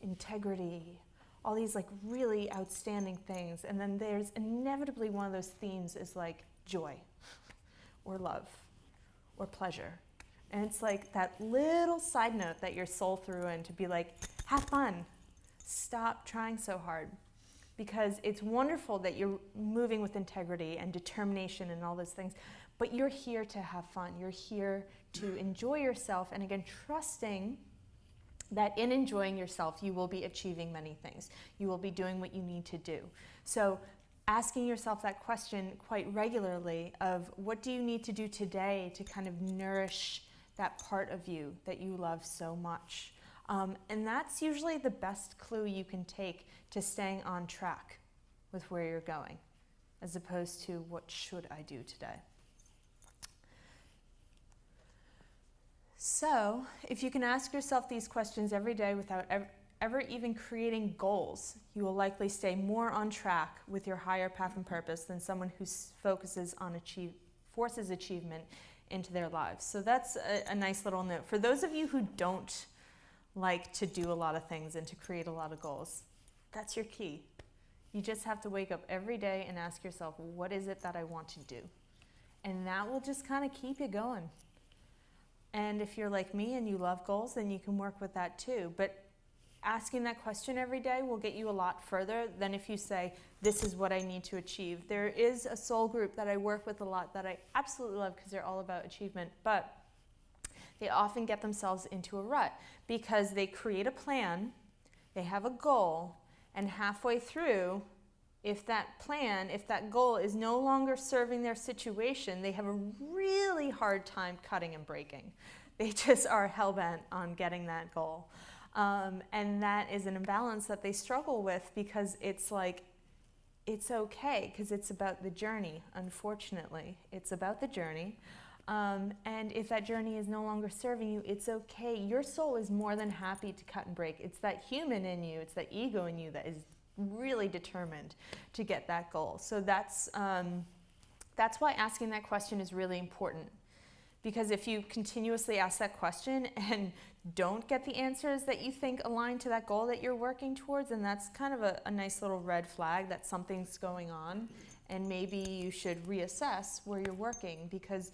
integrity, all these really outstanding things. And then there's inevitably one of those themes is joy or love or pleasure. And it's that little side note that your soul threw in to be have fun. Stop trying so hard. Because it's wonderful that you're moving with integrity and determination and all those things, but you're here to have fun. You're here to enjoy yourself, and again, trusting that in enjoying yourself, you will be achieving many things. You will be doing what you need to do. So asking yourself that question quite regularly of what do you need to do today to kind of nourish that part of you that you love so much. And that's usually the best clue you can take to staying on track with where you're going, as opposed to what should I do today. So, if you can ask yourself these questions every day without ever even creating goals, you will likely stay more on track with your higher path and purpose than someone who focuses on forces achievement into their lives. So that's a nice little note. For those of you who don't like to do a lot of things and to create a lot of goals, that's your key. You just have to wake up every day and ask yourself, what is it that I want to do? And that will just kind of keep you going. And if you're like me and you love goals, then you can work with that too. But asking that question every day will get you a lot further than if you say, this is what I need to achieve. There is a soul group that I work with a lot that I absolutely love because they're all about achievement, but they often get themselves into a rut because they create a plan, they have a goal, and halfway through, if that goal is no longer serving their situation, they have a really hard time cutting and breaking. They just are hell-bent on getting that goal. And that is an imbalance that they struggle with because it's like, it's okay because it's about the journey, unfortunately. It's about the journey. And if that journey is no longer serving you, it's okay. Your soul is more than happy to cut and break. It's that human in you, it's that ego in you that is really determined to get that goal. So that's why asking that question is really important. Because if you continuously ask that question and don't get the answers that you think align to that goal that you're working towards, then that's kind of a nice little red flag that something's going on, and maybe you should reassess where you're working, because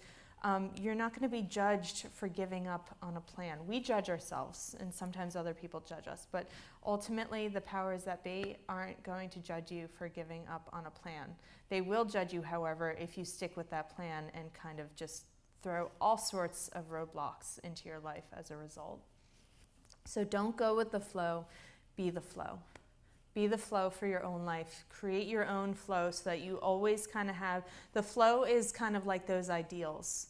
you're not going to be judged for giving up on a plan. We judge ourselves, and sometimes other people judge us, but ultimately the powers that be aren't going to judge you for giving up on a plan. They will judge you, however, if you stick with that plan and kind of just throw all sorts of roadblocks into your life as a result. So don't go with the flow, be the flow. Be the flow for your own life. Create your own flow so that you always kind of have, the flow is kind of like those ideals,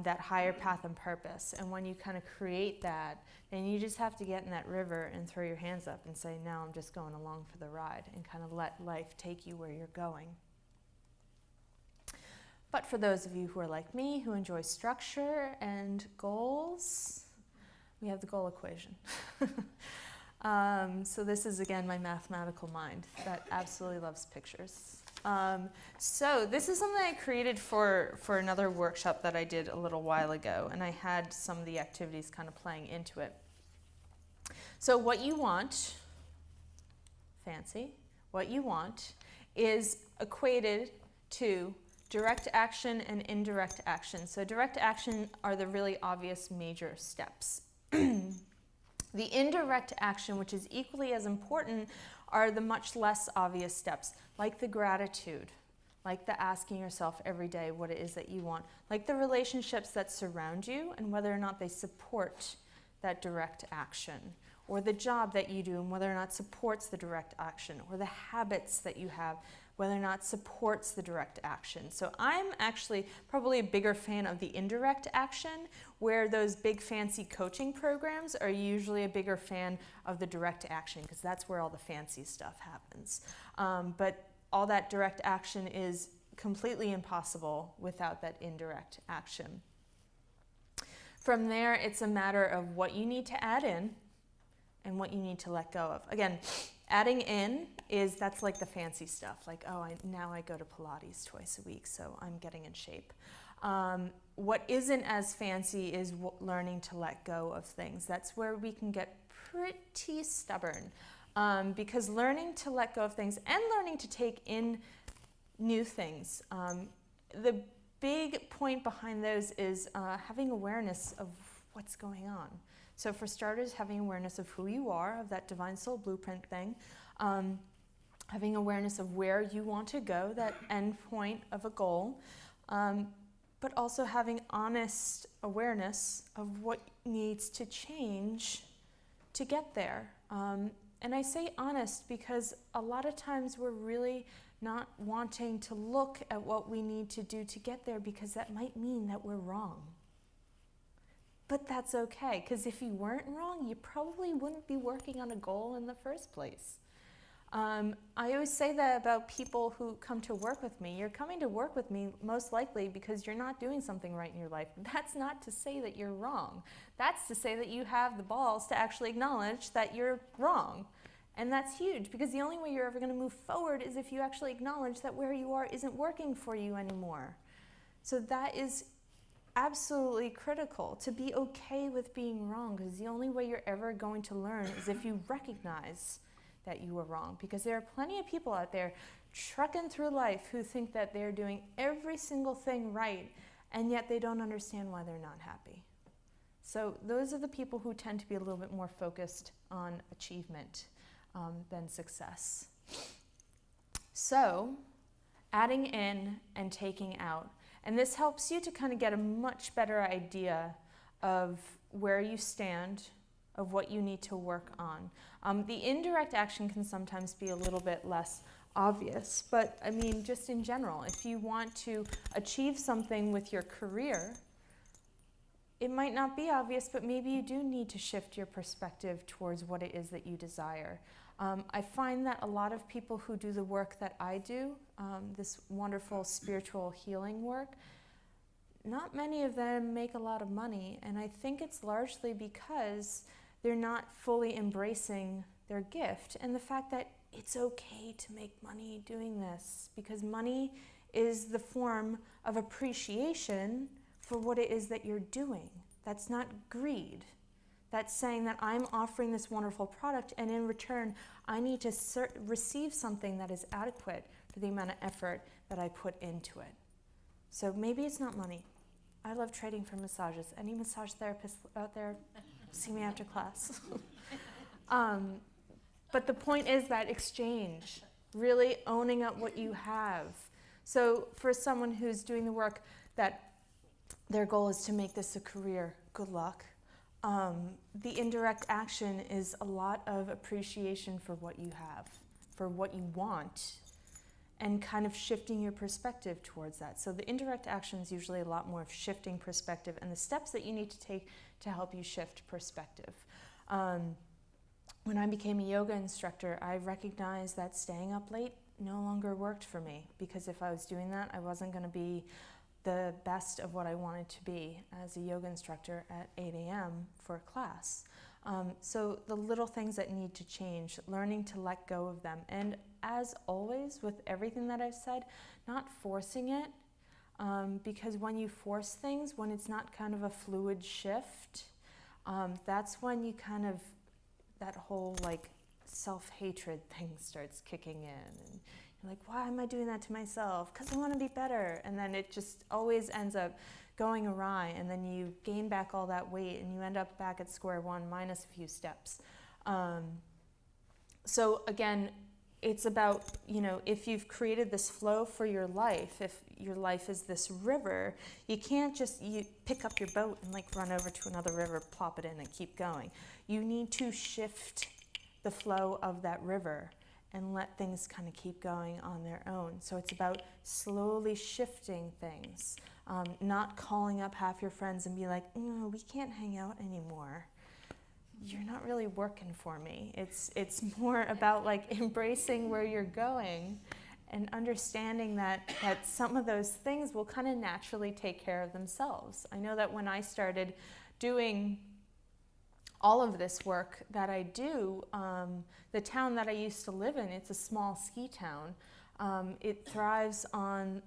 that higher path and purpose. And when you kind of create that, then you just have to get in that river and throw your hands up and say, now I'm just going along for the ride, and kind of let life take you where you're going. But for those of you who are like me, who enjoy structure and goals, we have the goal equation. So this is, again, my mathematical mind that absolutely loves pictures. So this is something I created for another workshop that I did a little while ago, and I had some of the activities kind of playing into it. So what you want, fancy, what you want is equated to direct action and indirect action. So direct action are the really obvious major steps. The indirect action, which is equally as important, are the much less obvious steps, like the gratitude, like the asking yourself every day what it is that you want, like the relationships that surround you and whether or not they support that direct action, or the job that you do and whether or not supports the direct action, or the habits that you have, whether or not supports the direct action. So I'm actually probably a bigger fan of the indirect action, where those big fancy coaching programs are usually a bigger fan of the direct action, because that's where all the fancy stuff happens. But all that direct action is completely impossible without that indirect action. From there, it's a matter of what you need to add in and what you need to let go of. Again, adding in that's like the fancy stuff, like, oh, now I go to Pilates twice a week, so I'm getting in shape. What isn't as fancy is learning to let go of things. That's where we can get pretty stubborn, because learning to let go of things and learning to take in new things, the big point behind those is having awareness of what's going on. So for starters, having awareness of who you are, of that divine soul blueprint thing, having awareness of where you want to go, that end point of a goal, but also having honest awareness of what needs to change to get there. And I say honest because a lot of times we're really not wanting to look at what we need to do to get there, because that might mean that we're wrong. But that's okay, because if you weren't wrong, you probably wouldn't be working on a goal in the first place. I always say that about people who come to work with me. You're coming to work with me most likely because you're not doing something right in your life. That's not to say that you're wrong. That's to say that you have the balls to actually acknowledge that you're wrong. And that's huge, because the only way you're ever going to move forward is if you actually acknowledge that where you are isn't working for you anymore. So that is absolutely critical, to be okay with being wrong, because the only way you're ever going to learn is if you recognize that you were wrong. Because there are plenty of people out there trucking through life who think that they're doing every single thing right, and yet they don't understand why they're not happy. So those are the people who tend to be a little bit more focused on achievement than success. So adding in and taking out. And this helps you to kind of get a much better idea of where you stand, of what you need to work on. The indirect action can sometimes be a little bit less obvious, but I mean, just in general, if you want to achieve something with your career, it might not be obvious, but maybe you do need to shift your perspective towards what it is that you desire. I find that a lot of people who do the work that I do, this wonderful spiritual healing work, not many of them make a lot of money, and I think it's largely because they're not fully embracing their gift and the fact that it's okay to make money doing this, because money is the form of appreciation for what it is that you're doing. That's not greed. That's saying that I'm offering this wonderful product, and in return, I need to receive something that is adequate for the amount of effort that I put into it. So maybe it's not money. I love trading for massages. Any massage therapists out there, see me after class. But the point is that exchange, really owning up what you have. So for someone who's doing the work that their goal is to make this a career, good luck. The indirect action is a lot of appreciation for what you have, for what you want, and kind of shifting your perspective towards that. So the indirect action is usually a lot more of shifting perspective and the steps that you need to take to help you shift perspective. When I became a yoga instructor, I recognized that staying up late no longer worked for me, because if I was doing that, I wasn't going to be the best of what I wanted to be as a yoga instructor at 8 a.m. for a class. So the little things that need to change, learning to let go of them. And as always, with everything that I've said, not forcing it, because when you force things, when it's not kind of a fluid shift, that's when you kind of, that whole like self-hatred thing starts kicking in. And you're like, why am I doing that to myself? Because I want to be better. And then it just always ends up going awry, and then you gain back all that weight and you end up back at square one minus a few steps. So again, it's about, if you've created this flow for your life, if your life is this river, you can't just pick up your boat and like run over to another river, plop it in and keep going. You need to shift the flow of that river and let things kind of keep going on their own. So it's about slowly shifting things, not calling up half your friends and be like, no, we can't hang out anymore. You're not really working for me. It's more about like embracing where you're going and understanding that some of those things will kind of naturally take care of themselves. I know that when I started doing all of this work that I do, the town that I used to live in, it's a small ski town. It thrives on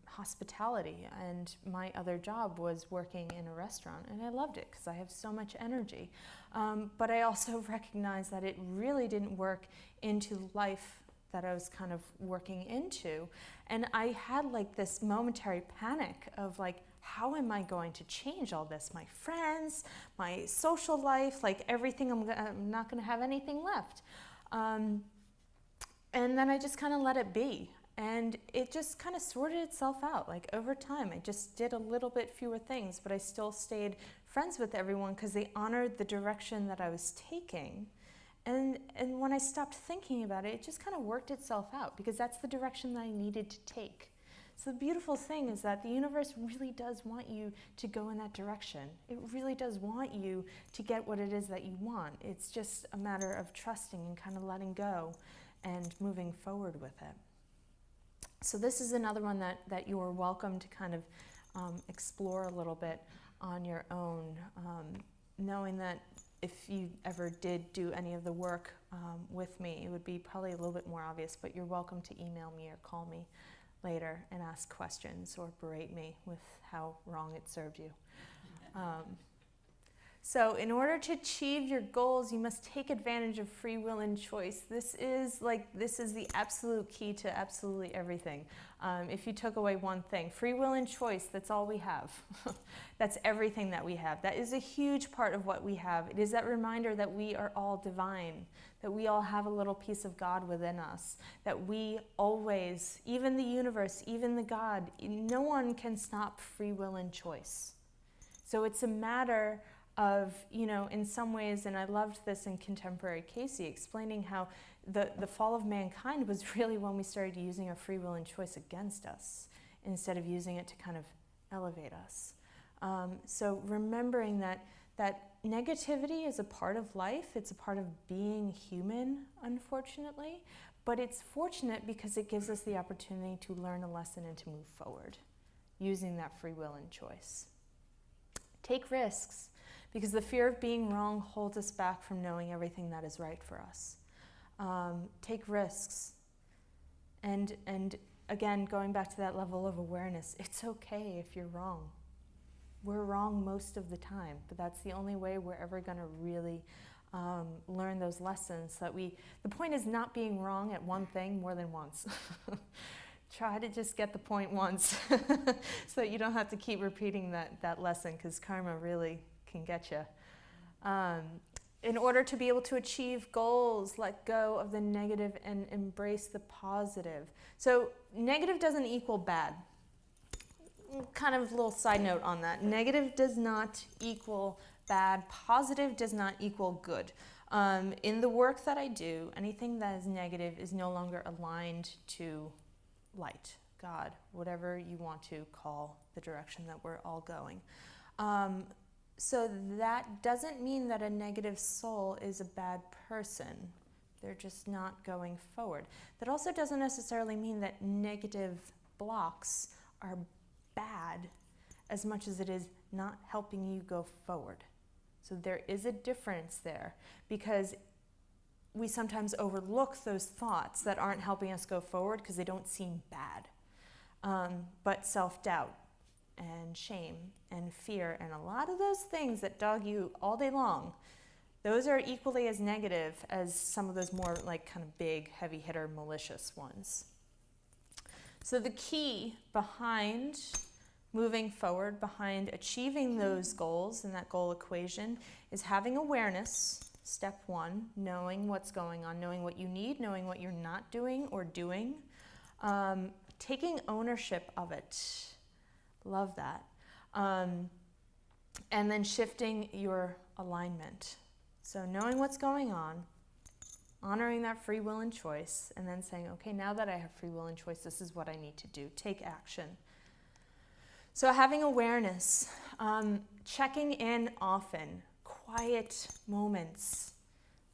hospitality, and my other job was working in a restaurant, and I loved it because I have so much energy. But I also recognized that it really didn't work into life that I was kind of working into. And I had like this momentary panic of like, how am I going to change all this? My friends, my social life, like everything, I'm not going to have anything left. And then I just kind of let it be. And it just kind of sorted itself out. Like over time, I just did a little bit fewer things, but I still stayed friends with everyone because they honored the direction that I was taking. And when I stopped thinking about it, it just kind of worked itself out because that's the direction that I needed to take. So the beautiful thing is that the universe really does want you to go in that direction. It really does want you to get what it is that you want. It's just a matter of trusting and kind of letting go and moving forward with it. So this is another one that you are welcome to kind of explore a little bit on your own, knowing that if you ever did do any of the work with me, it would be probably a little bit more obvious, but you're welcome to email me or call me later and ask questions or berate me with how wrong it served you. So in order to achieve your goals, you must take advantage of free will and choice. This is the absolute key to absolutely everything. If you took away one thing, free will and choice, that's all we have. That's everything that we have. That is a huge part of what we have. It is that reminder that we are all divine, that we all have a little piece of God within us, that we always, even the universe, even the God, no one can stop free will and choice. So it's a matter of, in some ways, and I loved this in contemporary Cayce, explaining how the fall of mankind was really when we started using our free will and choice against us, instead of using it to kind of elevate us. So remembering that negativity is a part of life, it's a part of being human, unfortunately, but it's fortunate because it gives us the opportunity to learn a lesson and to move forward, using that free will and choice. Take risks, because the fear of being wrong holds us back from knowing everything that is right for us. Take risks. And again, going back to that level of awareness, it's okay if you're wrong. We're wrong most of the time, but that's the only way we're ever going to really learn those lessons. The point is not being wrong at one thing more than once. Try to just get the point once so that you don't have to keep repeating that lesson, because karma really can get you. In order to be able to achieve goals, let go of the negative and embrace the positive. So negative doesn't equal bad. Kind of a little side note on that. Negative does not equal bad. Positive does not equal good. In the work that I do, anything that is negative is no longer aligned to light, God, whatever you want to call the direction that we're all going. So that doesn't mean that a negative soul is a bad person. They're just not going forward. That also doesn't necessarily mean that negative blocks are bad as much as it is not helping you go forward. So there is a difference there, because we sometimes overlook those thoughts that aren't helping us go forward because they don't seem bad. But self-doubt and shame and fear and a lot of those things that dog you all day long, those are equally as negative as some of those more kind of big, heavy hitter, malicious ones. So the key behind moving forward, behind achieving those goals in that goal equation, is having awareness. Step one, knowing what's going on, knowing what you need, knowing what you're not doing or doing, taking ownership of it. Love that. And then shifting your alignment. So knowing what's going on, honoring that free will and choice, and then saying, okay, now that I have free will and choice, this is what I need to do. Take action. So having awareness, checking in often, quiet moments,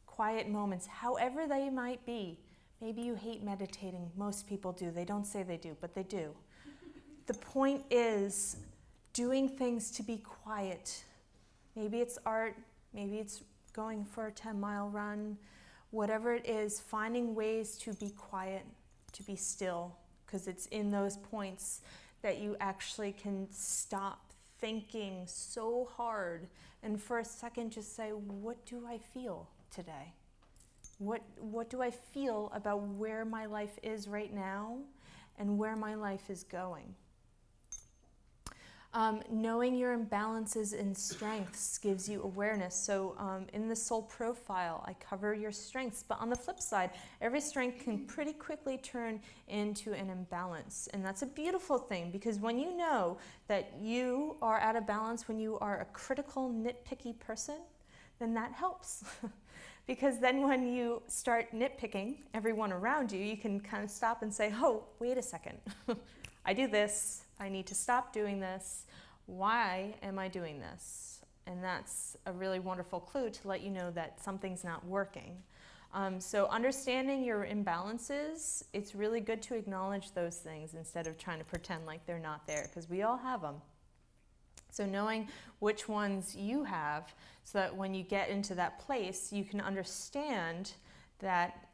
however they might be. Maybe you hate meditating. Most people do. They don't say they do, but they do. The point is doing things to be quiet. Maybe it's art, maybe it's going for a 10-mile run, whatever it is, finding ways to be quiet, to be still, because it's in those points that you actually can stop thinking so hard and for a second just say, what do I feel today? What do I feel about where my life is right now and where my life is going? Knowing your imbalances and strengths gives you awareness. So in the soul profile, I cover your strengths. But on the flip side, every strength can pretty quickly turn into an imbalance. And that's a beautiful thing, because when you know that you are out of balance, when you are a critical, nitpicky person, then that helps. Because then when you start nitpicking everyone around you, you can kind of stop and say, oh, wait a second. I do this, I need to stop doing this. Why am I doing this? And that's a really wonderful clue to let you know that something's not working. So understanding your imbalances, it's really good to acknowledge those things instead of trying to pretend like they're not there, because we all have them. So knowing which ones you have, so that when you get into that place, you can understand that,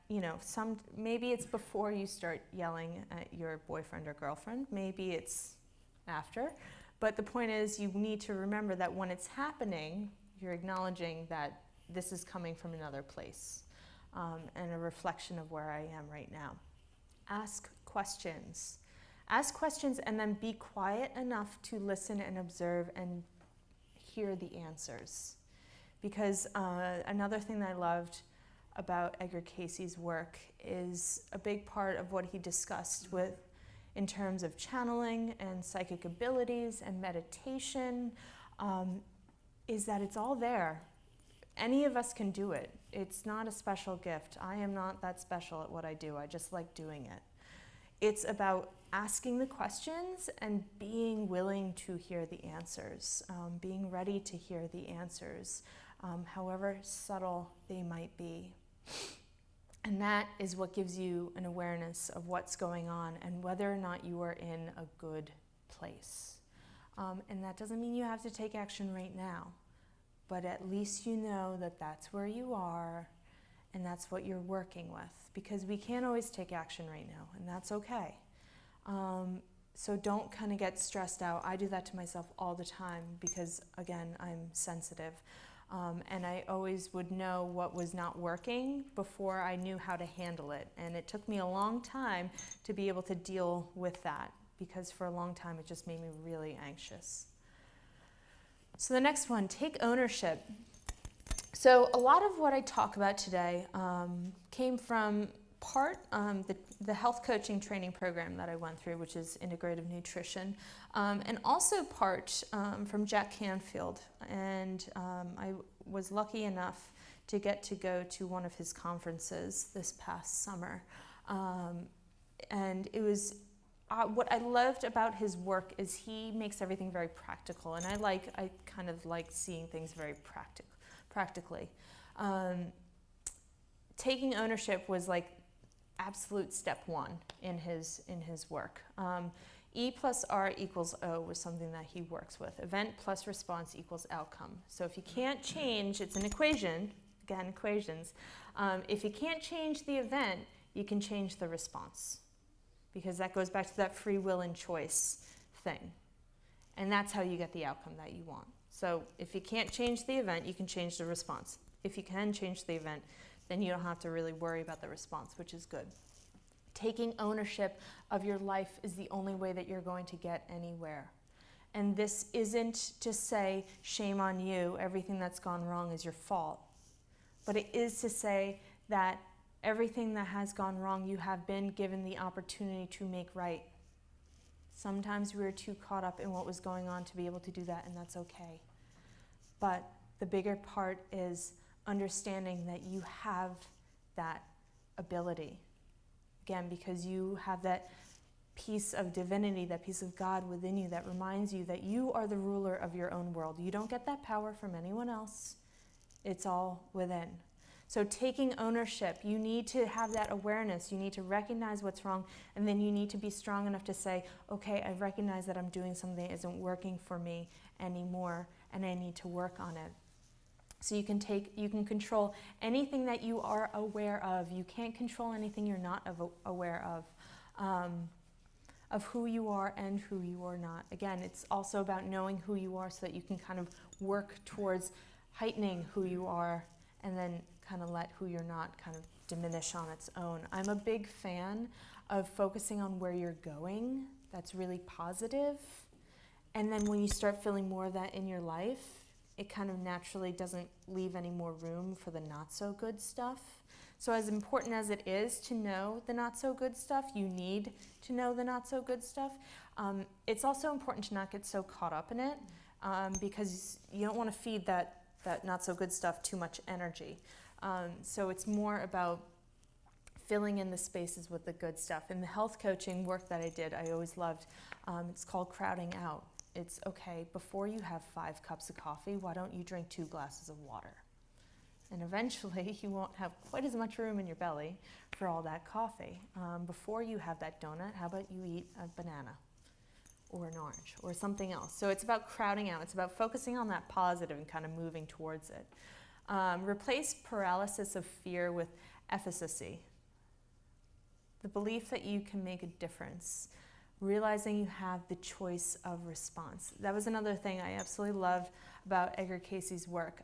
maybe it's before you start yelling at your boyfriend or girlfriend, maybe it's after. But the point is, you need to remember that when it's happening, you're acknowledging that this is coming from another place, and a reflection of where I am right now. Ask questions. Ask questions and then be quiet enough to listen and observe and hear the answers. Because another thing that I loved about Edgar Cayce's work is a big part of what he discussed in terms of channeling and psychic abilities and meditation, is that it's all there. Any of us can do it. It's not a special gift. I am not that special at what I do. I just like doing it. It's about asking the questions and being willing to hear the answers, being ready to hear the answers, however subtle they might be. And that is what gives you an awareness of what's going on and whether or not you are in a good place. And that doesn't mean you have to take action right now, but at least you know that that's where you are and that's what you're working with, because we can't always take action right now, and that's okay. So don't kind of get stressed out. I do that to myself all the time because, again, I'm sensitive. And I always would know what was not working before I knew how to handle it. And it took me a long time to be able to deal with that, because for a long time it just made me really anxious. So the next one, take ownership. So a lot of what I talk about today came from the health coaching training program that I went through, which is integrative nutrition, and also part from Jack Canfield. And I was lucky enough to get to go to one of his conferences this past summer. And it was what I loved about his work is he makes everything very practical, and I kind of like seeing things very practically. Taking ownership was like absolute step one in his work. E plus R equals O was something that he works with. Event plus response equals outcome. So if you can't change, it's an equation, again, equations. If you can't change the event, you can change the response, because that goes back to that free will and choice thing. And that's how you get the outcome that you want. So if you can't change the event, you can change the response. If you can change the event, then you don't have to really worry about the response, which is good. Taking ownership of your life is the only way that you're going to get anywhere. And this isn't to say, shame on you, everything that's gone wrong is your fault. But it is to say that everything that has gone wrong, you have been given the opportunity to make right. Sometimes we were too caught up in what was going on to be able to do that, and that's okay. But the bigger part is understanding that you have that ability. Again, because you have that piece of divinity, that piece of God within you that reminds you that you are the ruler of your own world. You don't get that power from anyone else. It's all within. So taking ownership, you need to have that awareness. You need to recognize what's wrong, and then you need to be strong enough to say, okay, I recognize that I'm doing something that isn't working for me anymore, and I need to work on it. So you can control anything that you are aware of. You can't control anything you're not aware of who you are and who you are not. Again, it's also about knowing who you are so that you can kind of work towards heightening who you are, and then kind of let who you're not kind of diminish on its own. I'm a big fan of focusing on where you're going. That's really positive. And then when you start feeling more of that in your life, it kind of naturally doesn't leave any more room for the not so good stuff. So as important as it is to know the not so good stuff, you need to know the not so good stuff. It's also important to not get so caught up in it, because you don't want to feed that not so good stuff too much energy. So it's more about filling in the spaces with the good stuff. In the health coaching work that I did, I always loved, it's called crowding out. It's okay, before you have 5 cups of coffee, why don't you drink 2 glasses of water? And eventually you won't have quite as much room in your belly for all that coffee. Before you have that donut, how about you eat a banana or an orange or something else? So it's about crowding out. It's about focusing on that positive and kind of moving towards it. Replace paralysis of fear with efficacy. The belief that you can make a difference. Realizing you have the choice of response. That was another thing I absolutely loved about Edgar Cayce's work.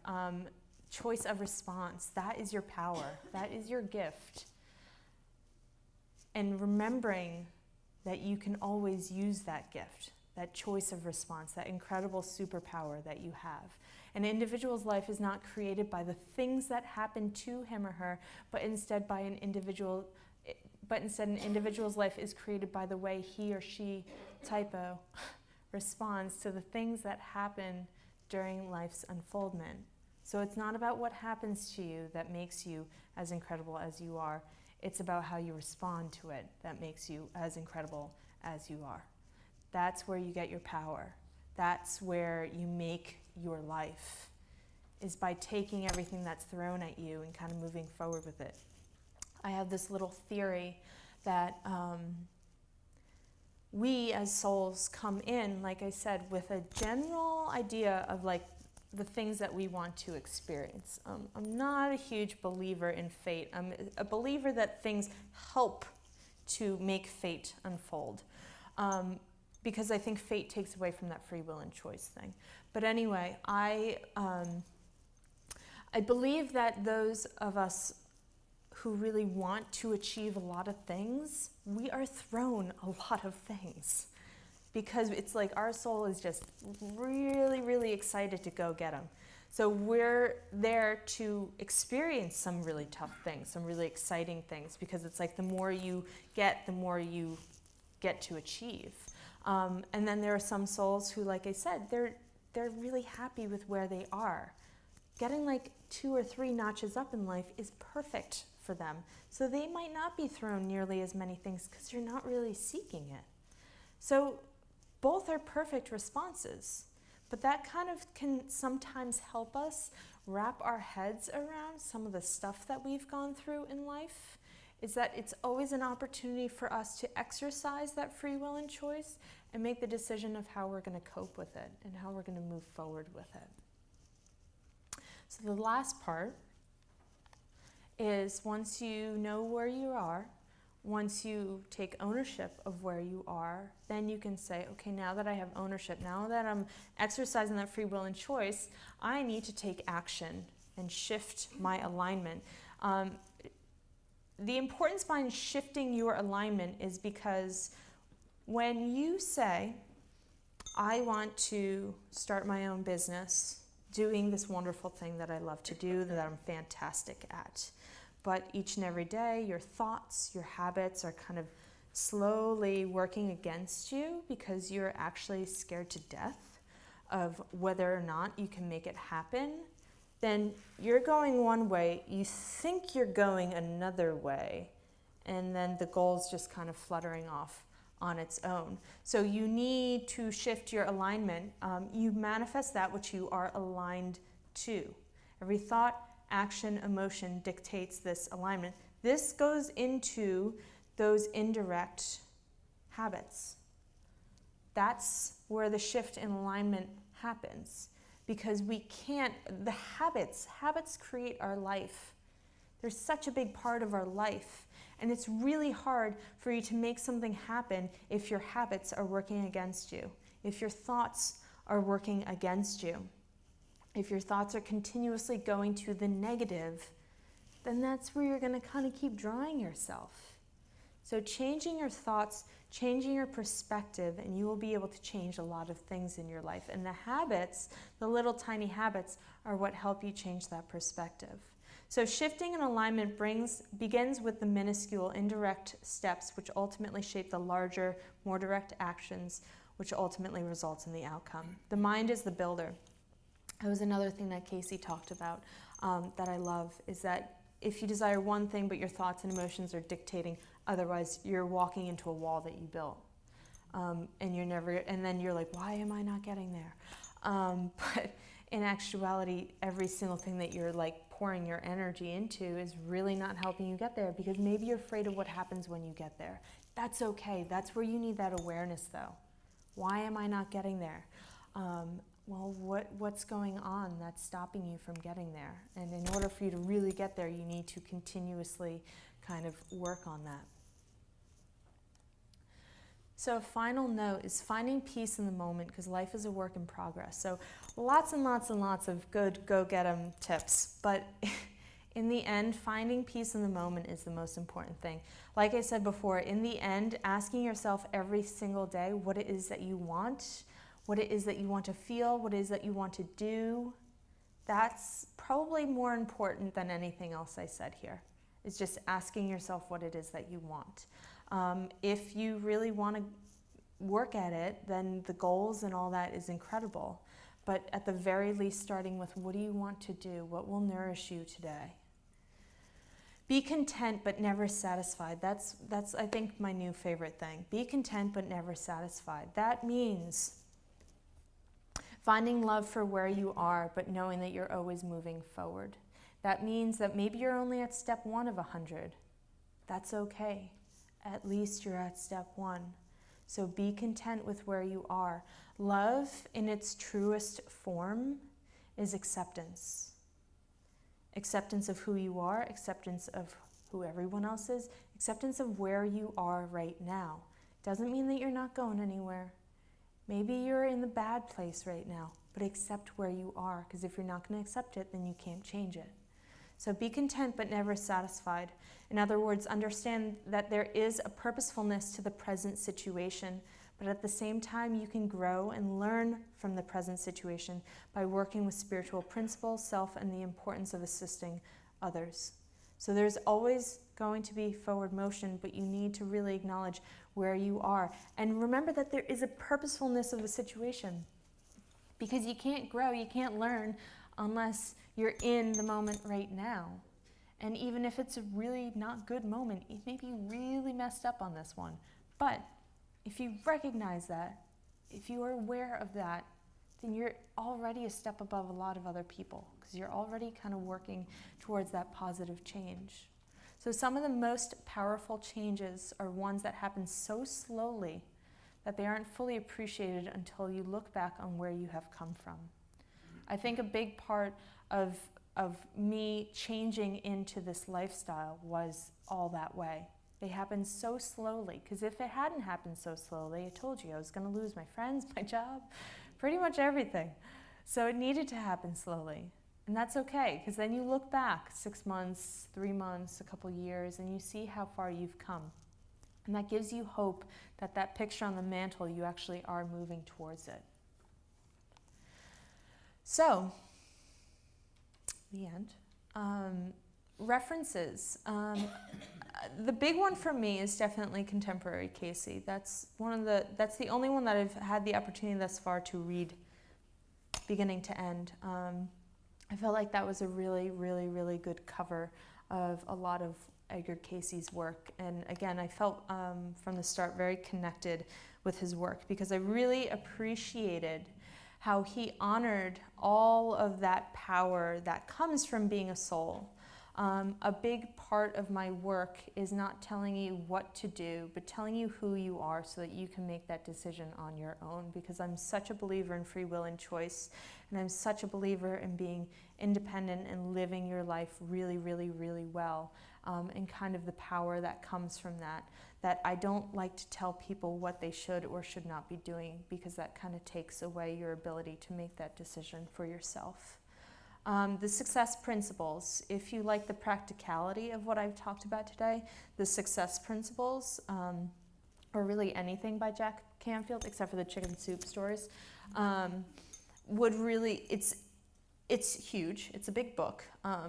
Choice of response, that is your power, that is your gift. And remembering that you can always use that gift, that choice of response, that incredible superpower that you have. An individual's life is not created by the things that happen to him or her, but instead an individual's life is created by the way he or she, typo, responds to the things that happen during life's unfoldment. So it's not about what happens to you that makes you as incredible as you are. It's about how you respond to it that makes you as incredible as you are. That's where you get your power. That's where you make your life, is by taking everything that's thrown at you and kind of moving forward with it. I have this little theory that we as souls come in, like I said, with a general idea of like the things that we want to experience. I'm not a huge believer in fate. I'm a believer that things help to make fate unfold. Because I think fate takes away from that free will and choice thing. But anyway, I believe that those of us who really want to achieve a lot of things, we are thrown a lot of things. Because it's like our soul is just really, really excited to go get them. So we're there to experience some really tough things, some really exciting things, because it's like the more you get, the more you get to achieve. And then there are some souls who, like I said, they're really happy with where they are. Getting like 2 or 3 notches up in life is perfect for them. So they might not be thrown nearly as many things because you're not really seeking it. So both are perfect responses, but that kind of can sometimes help us wrap our heads around some of the stuff that we've gone through in life, is that it's always an opportunity for us to exercise that free will and choice and make the decision of how we're going to cope with it and how we're going to move forward with it. So the last part is, once you know where you are, once you take ownership of where you are, then you can say, okay, now that I have ownership, now that I'm exercising that free will and choice, I need to take action and shift my alignment. The importance behind shifting your alignment is because when you say, I want to start my own business, doing this wonderful thing that I love to do, that I'm fantastic at, but each and every day, your thoughts, your habits are kind of slowly working against you because you're actually scared to death of whether or not you can make it happen, then you're going one way, you think you're going another way, and then the goal's just kind of fluttering off on its own. So you need to shift your alignment. You manifest that which you are aligned to. Every thought, action, emotion dictates this alignment. This goes into those indirect habits. That's where the shift in alignment happens, because we can't, the habits create our life. They're such a big part of our life, and it's really hard for you to make something happen if your habits are working against you, if your thoughts are working against you. If your thoughts are continuously going to the negative, then that's where you're going to kind of keep drawing yourself. So changing your thoughts, changing your perspective, and you will be able to change a lot of things in your life. And the habits, the little tiny habits, are what help you change that perspective. So shifting an alignment begins with the minuscule indirect steps, which ultimately shape the larger, more direct actions, which ultimately results in the outcome. The mind is the builder. That was another thing that Cayce talked about that I love, is that if you desire one thing, but your thoughts and emotions are dictating otherwise, you're walking into a wall that you built. And then you're like, why am I not getting there? But in actuality, every single thing that you're like pouring your energy into is really not helping you get there, because maybe you're afraid of what happens when you get there. That's okay. That's where you need that awareness, though. Why am I not getting there? Well, what's going on that's stopping you from getting there? And in order for you to really get there, you need to continuously kind of work on that. So a final note is finding peace in the moment, because life is a work in progress. So lots and lots and lots of good go-get-em tips. But in the end, finding peace in the moment is the most important thing. Like I said before, in the end, asking yourself every single day what it is that you want, what it is that you want to feel, what it is that you want to do, that's probably more important than anything else I said here. It's just asking yourself what it is that you want. If you really want to work at it, then the goals and all that is incredible. But at the very least, starting with what do you want to do? What will nourish you today? Be content but never satisfied. That's I think my new favorite thing. Be content but never satisfied. That means finding love for where you are, but knowing that you're always moving forward. That means that maybe you're only at step 1 of 100. That's okay. At least you're at step 1. So be content with where you are. Love in its truest form is acceptance. Acceptance of who you are, acceptance of who everyone else is, acceptance of where you are right now. Doesn't mean that you're not going anywhere. Maybe you're in the bad place right now, but accept where you are, because if you're not going to accept it, then you can't change it. So be content but never satisfied. In other words, understand that there is a purposefulness to the present situation, but at the same time you can grow and learn from the present situation by working with spiritual principles, self, and the importance of assisting others. So there's always going to be forward motion, but you need to really acknowledge where you are. And remember that there is a purposefulness of the situation, because you can't grow, you can't learn unless you're in the moment right now. And even if it's a really not good moment, maybe you really messed up on this one. But if you recognize that, if you are aware of that, then you're already a step above a lot of other people, because you're already kind of working towards that positive change. So some of the most powerful changes are ones that happen so slowly that they aren't fully appreciated until you look back on where you have come from. I think a big part of me changing into this lifestyle was all that way. They happened so slowly, because if it hadn't happened so slowly, I told you I was going to lose my friends, my job, pretty much everything. So it needed to happen slowly. And that's okay, because then you look back 6 months, 3 months, a couple years, and you see how far you've come. And that gives you hope that that picture on the mantle, you actually are moving towards it. So, the end. References. The big one for me is definitely contemporary Cayce. That's the only one that I've had the opportunity thus far to read beginning to end. I felt like that was a really, really, really good cover of a lot of Edgar Cayce's work. And again, I felt from the start very connected with his work, because I really appreciated how he honored all of that power that comes from being a soul. A big part of my work is not telling you what to do, but telling you who you are so that you can make that decision on your own, because I'm such a believer in free will and choice, and I'm such a believer in being independent and living your life really, really, really well, and kind of the power that comes from that I don't like to tell people what they should or should not be doing, because that kind of takes away your ability to make that decision for yourself. The success principles, if you like the practicality of what I've talked about today, the success principles, or really anything by Jack Canfield, except for the chicken soup stories, would really, it's huge. It's a big book.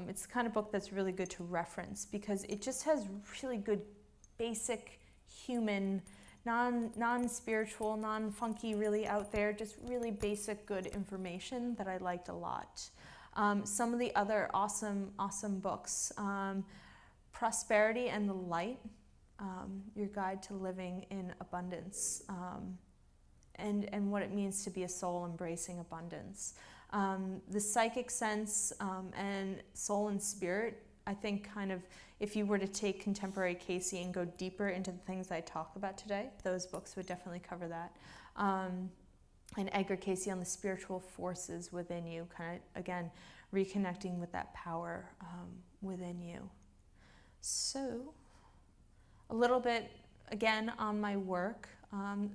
It's the kind of book that's really good to reference, because it just has really good basic human, non-spiritual, non-funky, really out there, just really basic good information that I liked a lot. Some of the other awesome books, Prosperity and the Light, Your Guide to Living in Abundance, and what it means to be a soul embracing abundance. The Psychic Sense and Soul and Spirit, I think kind of, if you were to take contemporary Cayce and go deeper into the things I talk about today, those books would definitely cover that. And Edgar Cayce on the spiritual forces within you, kind of, again, reconnecting with that power within you. So, a little bit, again, on my work.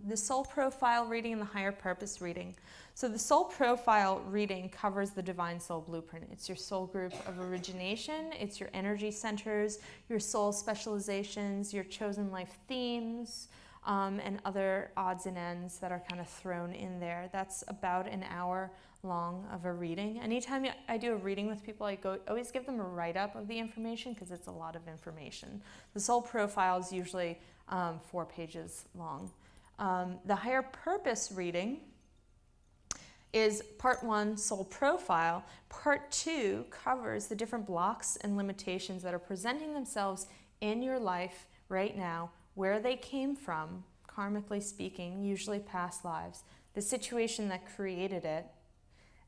The soul profile reading and the higher purpose reading. So the soul profile reading covers the divine soul blueprint. It's your soul group of origination, it's your energy centers, your soul specializations, your chosen life themes, and other odds and ends that are kind of thrown in there. That's about an hour long of a reading. Anytime I do a reading with people, I always give them a write-up of the information because it's a lot of information. The soul profile is usually 4 pages long. The higher purpose reading is part 1, soul profile. Part 2 covers the different blocks and limitations that are presenting themselves in your life right now, where they came from, karmically speaking, usually past lives, the situation that created it,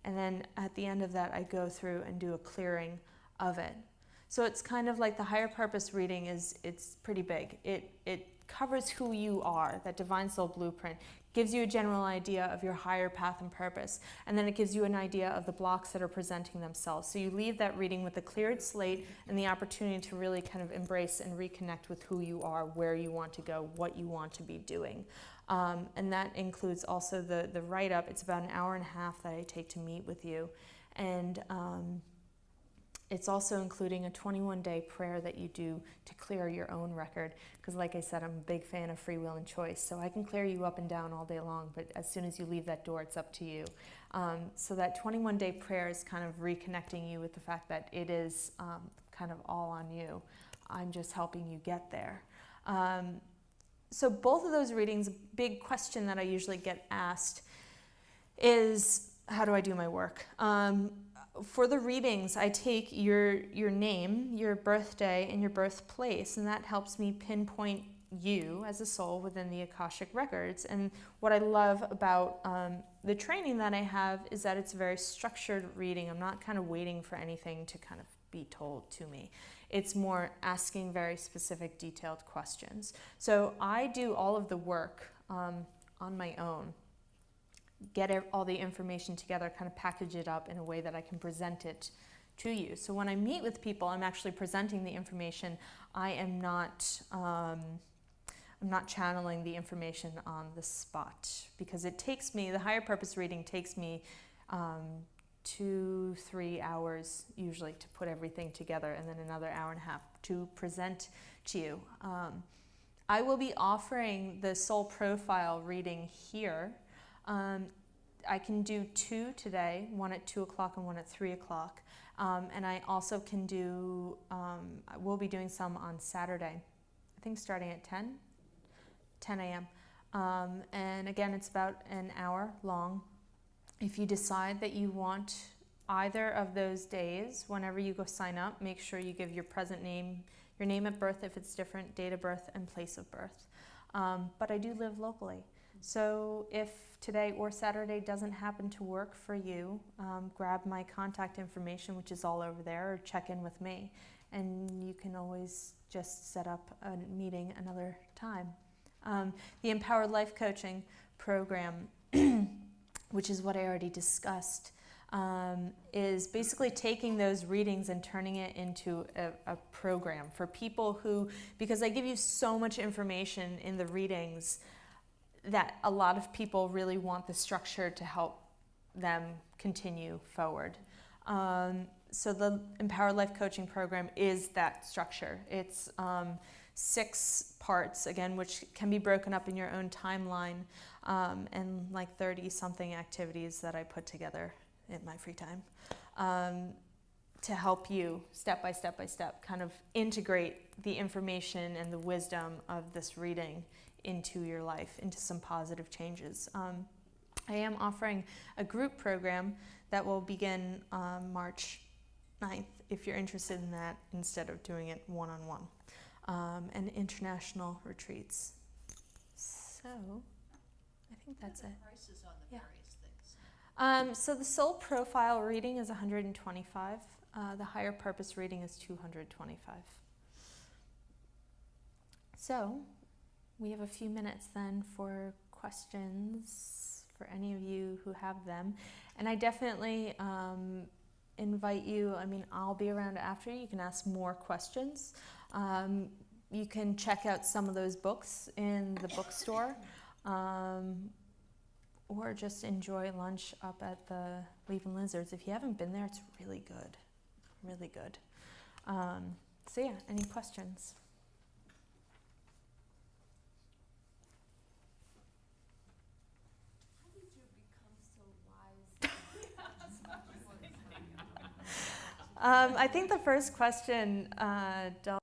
and then at the end of that, I go through and do a clearing of it. So it's kind of like the higher purpose reading it's pretty big. It covers who you are, that divine soul blueprint, gives you a general idea of your higher path and purpose, and then it gives you an idea of the blocks that are presenting themselves. So you leave that reading with a cleared slate and the opportunity to really kind of embrace and reconnect with who you are, where you want to go, what you want to be doing. And that includes also the write-up. It's about an hour and a half that I take to meet with you. And it's also including a 21-day prayer that you do to clear your own record. Because like I said, I'm a big fan of free will and choice. So I can clear you up and down all day long, but as soon as you leave that door, it's up to you. So that 21-day prayer is kind of reconnecting you with the fact that it is kind of all on you. I'm just helping you get there. So both of those readings, a big question that I usually get asked is, how do I do my work? For the readings, I take your name, your birthday, and your birthplace, and that helps me pinpoint you as a soul within the Akashic records. And what I love about the training that I have is that it's a very structured reading. I'm not kind of waiting for anything to kind of be told to me. It's more asking very specific, detailed questions. So I do all of the work on my own. Get all the information together, kind of package it up in a way that I can present it to you. So when I meet with people, I'm actually presenting the information. I'm not channeling the information on the spot, because it takes me, the higher purpose reading takes me 2-3 hours usually to put everything together, and then another hour and a half to present to you. I will be offering the soul profile reading here. I can do 2 today, one at 2 o'clock and one at 3 o'clock. And I also can do, we'll be doing some on Saturday, I think starting at 10 a.m. And again, it's about an hour long. If you decide that you want either of those days, whenever you go sign up, make sure you give your present name, your name of birth if it's different, date of birth, and place of birth. But I do live locally. So if today or Saturday doesn't happen to work for you, grab my contact information, which is all over there, or check in with me. And you can always just set up a meeting another time. The Empowered Life Coaching program, which is what I already discussed, is basically taking those readings and turning it into a program for people who, because I give you so much information in the readings, that a lot of people really want the structure to help them continue forward. So the Empowered Life Coaching program is that structure. It's 6 parts, again, which can be broken up in your own timeline, and like 30-something activities that I put together in my free time to help you step by step kind of integrate the information and the wisdom of this reading into your life, into some positive changes. I am offering a group program that will begin March 9th if you're interested in that instead of doing it one-on-one, and international retreats. So I think that's it. Prices on the Yeah. various things. So the soul profile reading is $125. The higher purpose reading is $225. So we have a few minutes then for questions for any of you who have them. And I definitely invite you, I mean, I'll be around after you. You can ask more questions. You can check out some of those books in the bookstore. Or just enjoy lunch up at the Leaving Lizards. If you haven't been there, it's really good. Really good. So yeah, any questions? How did you become so wise? I think the first question,